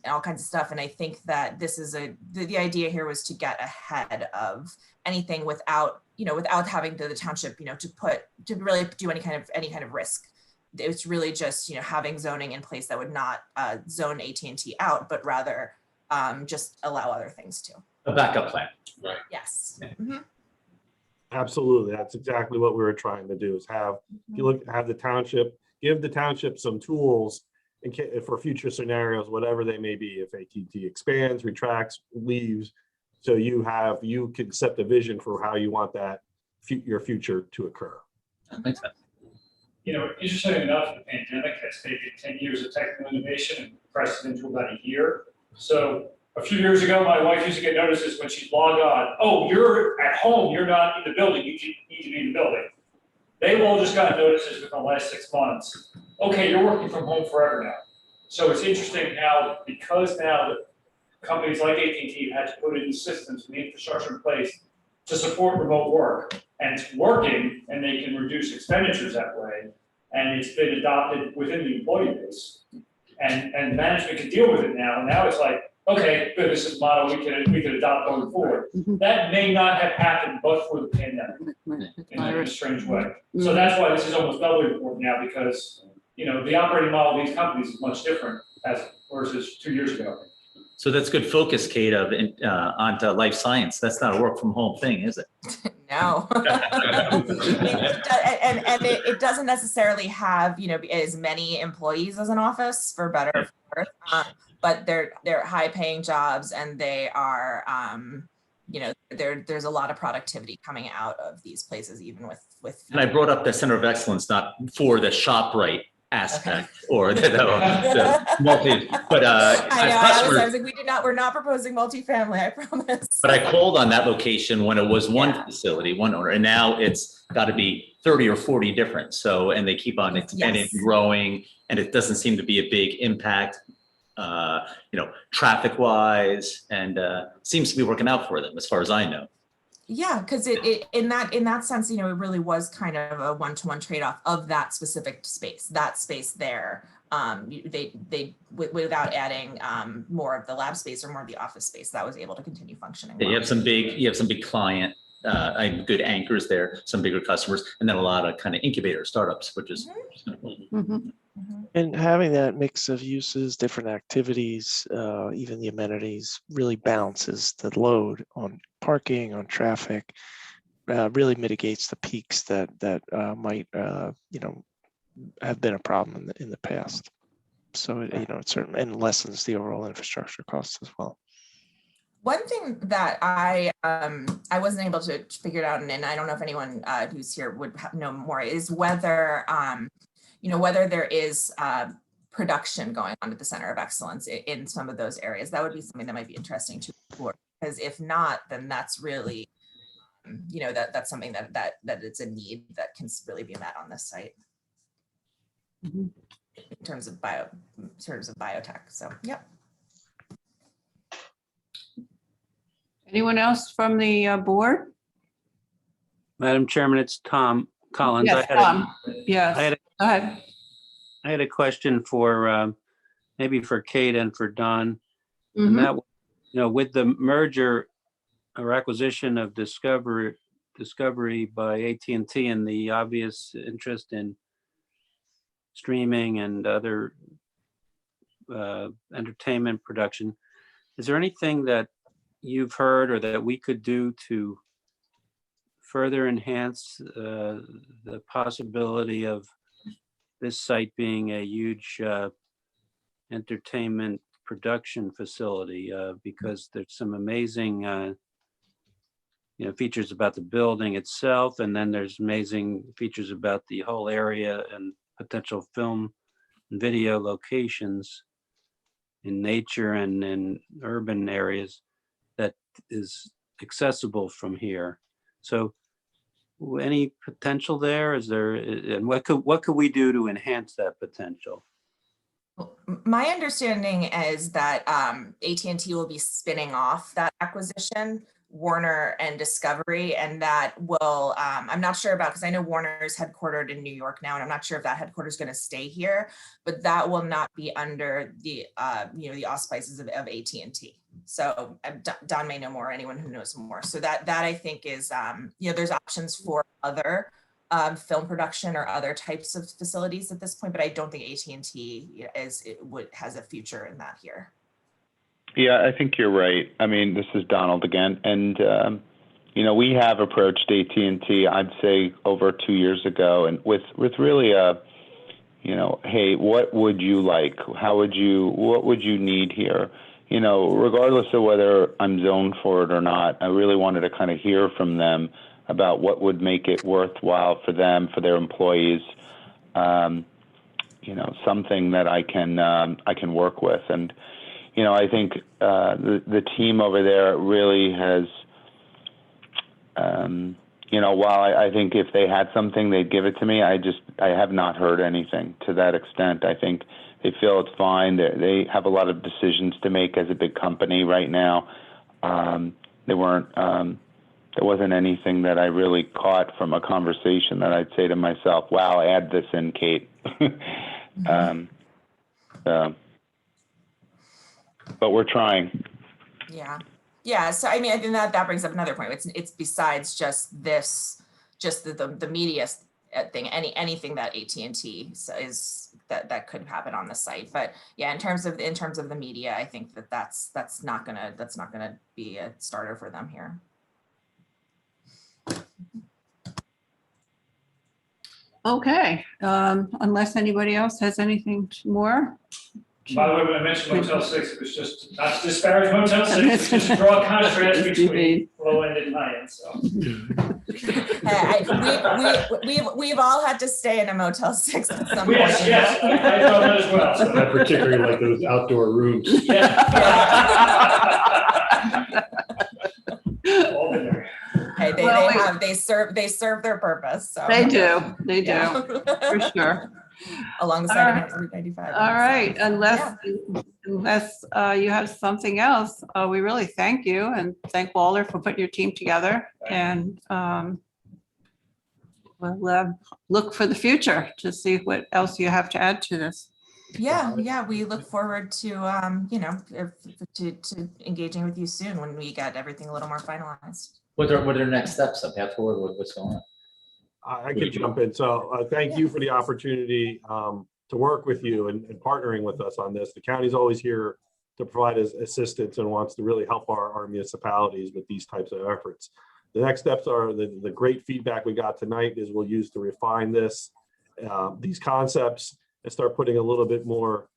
all kinds of stuff. And I think that this is the idea here was to get ahead of anything without having the township, to really do any kind of risk. It's really just, having zoning in place that would not zone AT&T out, but rather just allow other things to. A backup plan. Right. Yes. Mm-hmm. Absolutely. That's exactly what we were trying to do, is have the township, give the township some tools for future scenarios, whatever they may be. If AT&T expands, retracts, leaves, so you can set the vision for how you want that your future to occur. That makes sense. Interesting enough, the pandemic has taken 10 years of technical innovation and compressed it into about a year. So a few years ago, my wife used to get notices when she'd log on, oh, you're at home, you're not in the building, you need to be in the building. They've all just got notices within the last 6 months. Okay, you're working from home forever now. So it's interesting how, because now the companies like AT&T had to put in systems and the infrastructure in place to support remote work, and it's working, and they can reduce expenditures that way, and it's been adopted within the employee base, and management can deal with it now. And now it's like, okay, good, this is a model we could adopt going forward. That may not have happened but for the pandemic in a strange way. So that's why this is almost doubly important now, because the operating model of these companies is much different versus 2 years ago. So that's good focus, Kate, onto life science. That's not a work from home thing, is it? No. It doesn't necessarily have, as many employees as an office, for better or for worse. But they're high paying jobs, and they are, there's a lot of productivity coming out of these places, even with. And I brought up the Center of Excellence, not for the ShopRite aspect or the multi, but I know, as I customers, was like, we're not proposing multifamily, I promise. but I called on that location when it was one facility, one owner, and now it's got to be 30 or 40 different. So, and they keep on expanding, Yes. growing, and it doesn't seem to be a big impact, traffic wise, and seems to be working out for them as far as I know. Yeah, because it in that sense, it really was kind of a one-to-one trade-off of that specific space, there. They without adding more of the lab space or more of the office space, that was able to continue functioning. Yeah, Well. you have some big client, good anchors there, some bigger customers, and then a lot of kind of incubator startups, which is. And having that mix of uses, different activities, even the amenities really balances the load on parking, on traffic, really mitigates the peaks that might, have been a problem in the past. So, it certainly, and lessens the overall infrastructure costs as well. One thing that I wasn't able to figure it out, and I don't know if anyone who's here would know more, is whether whether there is production going on at the Center of Excellence in some of those areas. That would be something that might be interesting to explore, because if not, then that's really, that's something that it's a need that can really be met on this site. In terms of biotech. So, yep. Anyone else from the board? Madam Chairman, it's Tom Collins. Yes, Tom. Yes. Go ahead. I had a question for maybe for Kate and for Don. And that, with the merger or acquisition of Discovery by AT&T and the obvious interest in streaming and other entertainment production, is there anything that you've heard or that we could do to further enhance the possibility of this site being a huge entertainment production facility? Because there's some amazing features about the building itself, and then there's amazing features about the whole area and potential film and video locations in nature and in urban areas that is accessible from here. So any potential there? Is there, and what could we do to enhance that potential? My understanding is that AT&T will be spinning off that acquisition, Warner and Discovery, and that will, I'm not sure about, because I know Warner is headquartered in New York now, and I'm not sure if that headquarters is going to stay here, but that will not be under the, the auspices of AT&T. So Don may know more, anyone who knows more. So that I think is, there's options for other film production or other types of facilities at this point, but I don't think AT&T has a future in that here. Yeah, I think you're right. I mean, this is Donald again, and we have approached AT&T, I'd say over 2 years ago, and with really a, hey, what would you like? What would you need here? Regardless of whether I'm zoned for it or not, I really wanted to kind of hear from them about what would make it worthwhile for them, for their employees. Something that I can work with. And I think the team over there really has, while I think if they had something, they'd give it to me. I have not heard anything to that extent. I think they feel it's fine. They have a lot of decisions to make as a big company right now. There wasn't anything that I really caught from a conversation that I'd say to myself, wow, add this in, Kate. But we're trying. Yeah. So I mean, I think that brings up another point. It's besides just this, just the media thing. Anything that AT&T is that could happen on the site. But yeah, in terms of the media, I think that's not gonna be a starter for them here. Okay, unless anybody else has anything more. By the way, when I mentioned Motel 6, it was just not to disparage Motel 6, it's just to draw a contrast between low-end and high-end, so. We've all had to stay in a Motel 6 at some point. Yes, I thought that as well. So. I particularly like those outdoor rooms. Yeah. All been there. Hey, they serve their purpose. So They do, Yeah. for sure. Alongside of Route 95. All right, unless you have something else, we really thank you and thank Walter for putting your team together, and we'll look for the future to see what else you have to add to this. Yeah, we look forward to to engaging with you soon when we get everything a little more finalized. What are the next steps? Path forward, what's going on? I can jump in. So thank you for the opportunity to work with you and partnering with us on this. The county's always here to provide us assistance and wants to really help our municipalities with these types of efforts. The next steps are the great feedback we got tonight is we'll use to refine these concepts and start putting a little bit more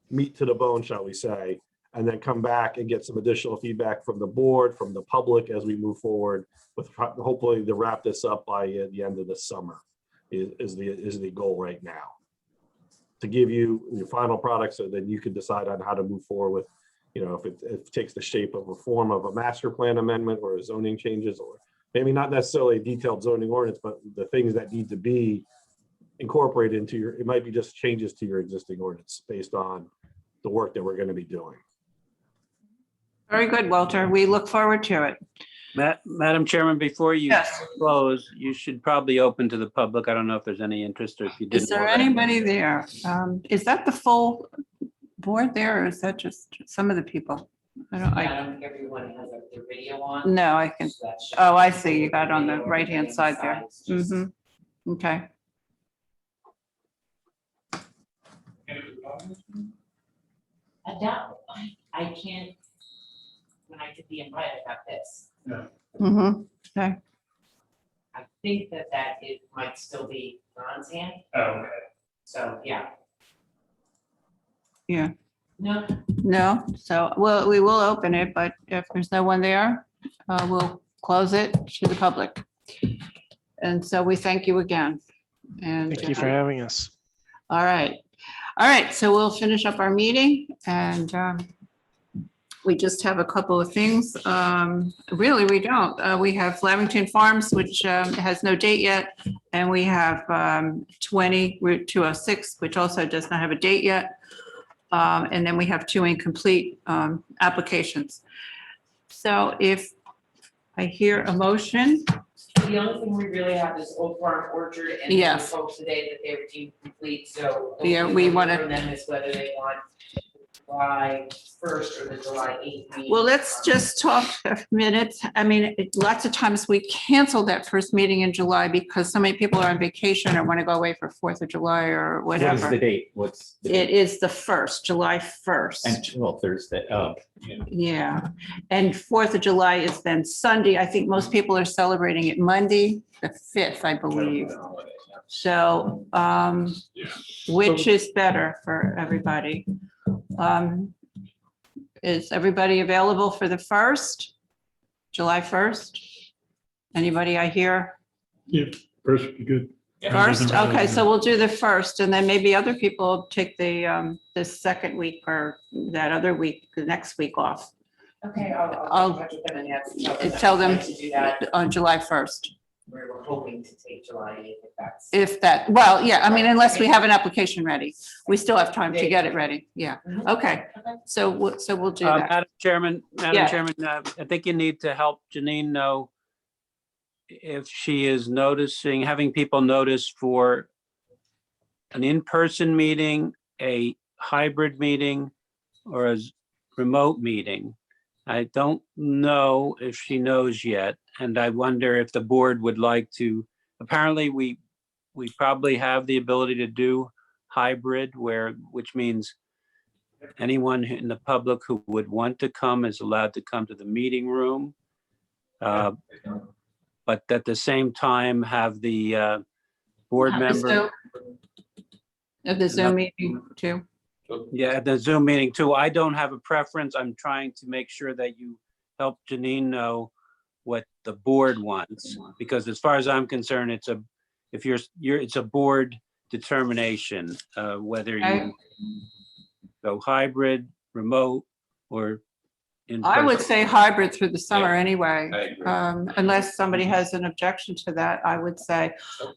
meat to the bone, shall we say, and then come back and get some additional feedback from the board, from the public as we move forward with hopefully to wrap this up by the end of the summer is the goal right now. To give you your final product so then you can decide on how to move forward with, if it takes the shape of a form of a master plan amendment or a zoning changes, or maybe not necessarily a detailed zoning ordinance, but the things that need to be incorporated into it might be just changes to your existing ordinance based on the work that we're going to be doing. Very good, Walter. We look forward to it. Madam Chairman, before you Yes. close, you should probably open to the public. I don't know if there's any interest or if you didn't. Is there already. anybody there? Is that the full board there, or is that just some of the people? I don't think everyone has their video on. No, I can. So that should- Oh, I see. You got it on the right-hand side there. Mm-hmm. Okay. I doubt, I can't, when I did the invite, I got this. Mm-hmm. Okay. I think that it might still be Ron's hand, Oh, okay. so, yeah. Yeah. No, No. So, well, we will open it, but if there's no one there, we'll close it to the public. And so we thank you again. And Thank you for having us. All right. All right. So we'll finish up our meeting, and we just have a couple of things. Really, we don't. We have Flemington Farms, which has no date yet. And we have 20 Route 206, which also does not have a date yet. And then we have 2 incomplete applications. So if I hear a motion, the only thing we really have is Old Farm Orchard, and Yes. the folks today that they were deemed complete, so. the Yeah, only we thing wanna- From them is whether they want July 1st or the July 8th meeting. well, let's just talk a minute. I mean, lots of times we cancel that first meeting in July because so many people are on vacation or want to go away for 4th of July or What is whatever. the date? What's the It date? is the 1st, July 1st. And Thursday. Oh, Yeah. And 4th of July is then Sunday. I think most people are celebrating it Monday, the 5th, I believe. So which is better for everybody? Is everybody available for the 1st, July 1st? Anybody I hear? Yeah, first would be good. First, okay, so we'll do the 1st, and then maybe other people take the second week or that other week, the next week off. Okay, I'll- I'll get in touch with them and Tell them to do that. on July 1st. We were hoping to take July 8th if that's. If that, well, yeah, I mean, unless we have an application ready, we still have time to get it ready. Yeah, okay. So we'll do that. Madam Chairman, Yeah. I think you need to help Janine know if she is having people notice for an in-person meeting, a hybrid meeting, or a remote meeting. I don't know if she knows yet, and I wonder if the board would like to, apparently we probably have the ability to do hybrid, which means anyone in the public who would want to come is allowed to come to the meeting room. But at the same time, have the board member. Of the Zoom meeting too. Yeah, the Zoom meeting too. I don't have a preference. I'm trying to make sure that you help Janine know what the board wants, because as far as I'm concerned, it's a board determination, whether you go hybrid, remote, or in I would person. say hybrid through the summer anyway. I agree. Unless somebody has an objection to that, I would say.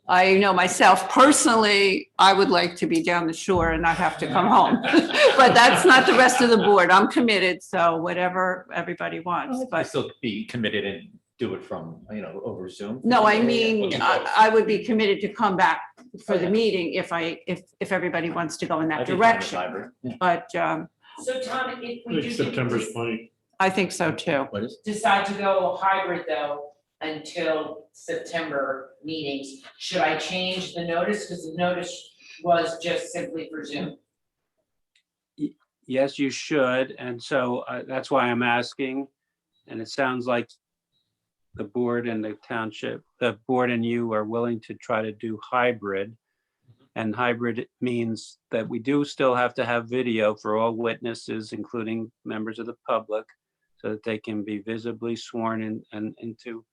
I know myself personally, I would like to be down the shore and not have to come home. But that's not the rest of the board. I'm committed, so whatever everybody wants, I but still be committed and do it from, over Zoom. no, I mean, I would be committed to come back for the meeting if everybody wants to go in that I'd be fine with direction. hybrid. Yeah. But So Tom, if I we think do September's funny. I think so too. What is? decide to go hybrid though until September meetings, should I change the notice? Because the notice was just simply for Zoom. Yes, you should. And so that's why I'm asking. And it sounds like the board and the township, the board and you are willing to try to do hybrid. And hybrid means that we do still have to have video for all witnesses, including members of the public, so that they can be visibly sworn in and to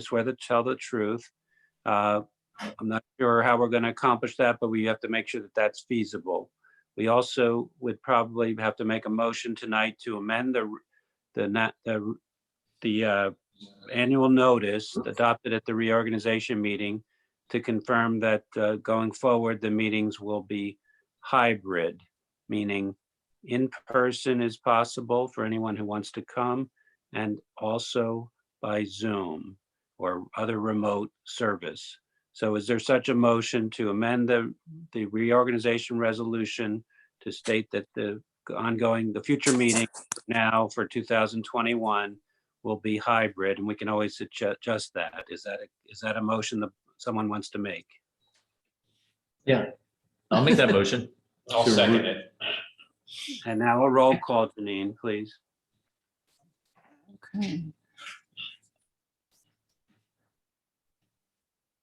swear to tell the truth. I'm not sure how we're going to accomplish that, but we have to make sure that that's feasible. We also would probably have to make a motion tonight to amend the annual notice adopted at the reorganization meeting to confirm that going forward, the meetings will be hybrid, meaning in person is possible for anyone who wants to come, and also by Zoom or other remote service. So is there such a motion to amend the reorganization resolution to state that the future meeting now for 2021 will be hybrid, and we can always adjust that? Is that a motion that someone wants to make? Yeah, I'll make that motion. I'll second it. And now a roll call, Janine, please. Okay.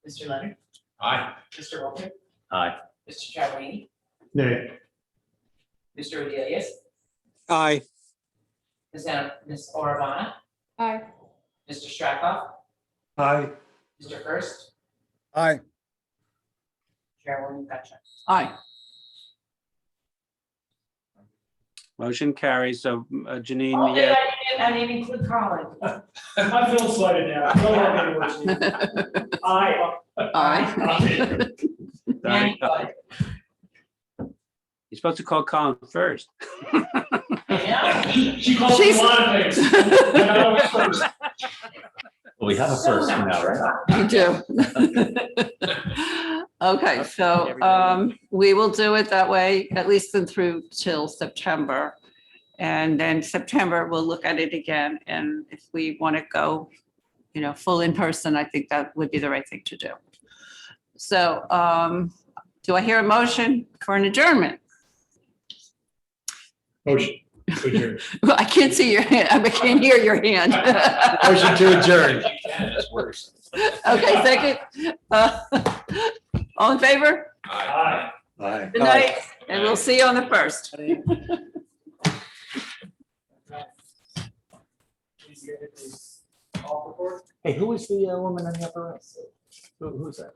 Mr. Leonard, Aye. Mr. Walter, Aye. Mr. Travelini, Nay. Mr. Udelius, Aye. Ms. Oravana, Aye. Mr. Strackoff, Aye. Mr. Hurst, Aye. Chairwoman Gotcha. Aye. Motion carries. So Janine, Oh, yeah, I didn't include Colin. I feel slighted now. Don't let me lose you. Aye. Aye. sorry. You're supposed to call Colin first. She calls me a lot of things. And I always first. Well, we have a first now, right? You do. Okay, so we will do it that way, at least through till September. And then September, we'll look at it again. And if we want to go, full in person, I think that would be the right thing to do. So do I hear a motion for an adjournment? Motion to adjourn. Well, I can't see your hand. I can't hear your hand. Motion to adjourn. That's worse. Okay, second. All in favor? Aye. Aye. Good night, and we'll see you on the 1st. Hey, who was the woman on the upper right? Who's that?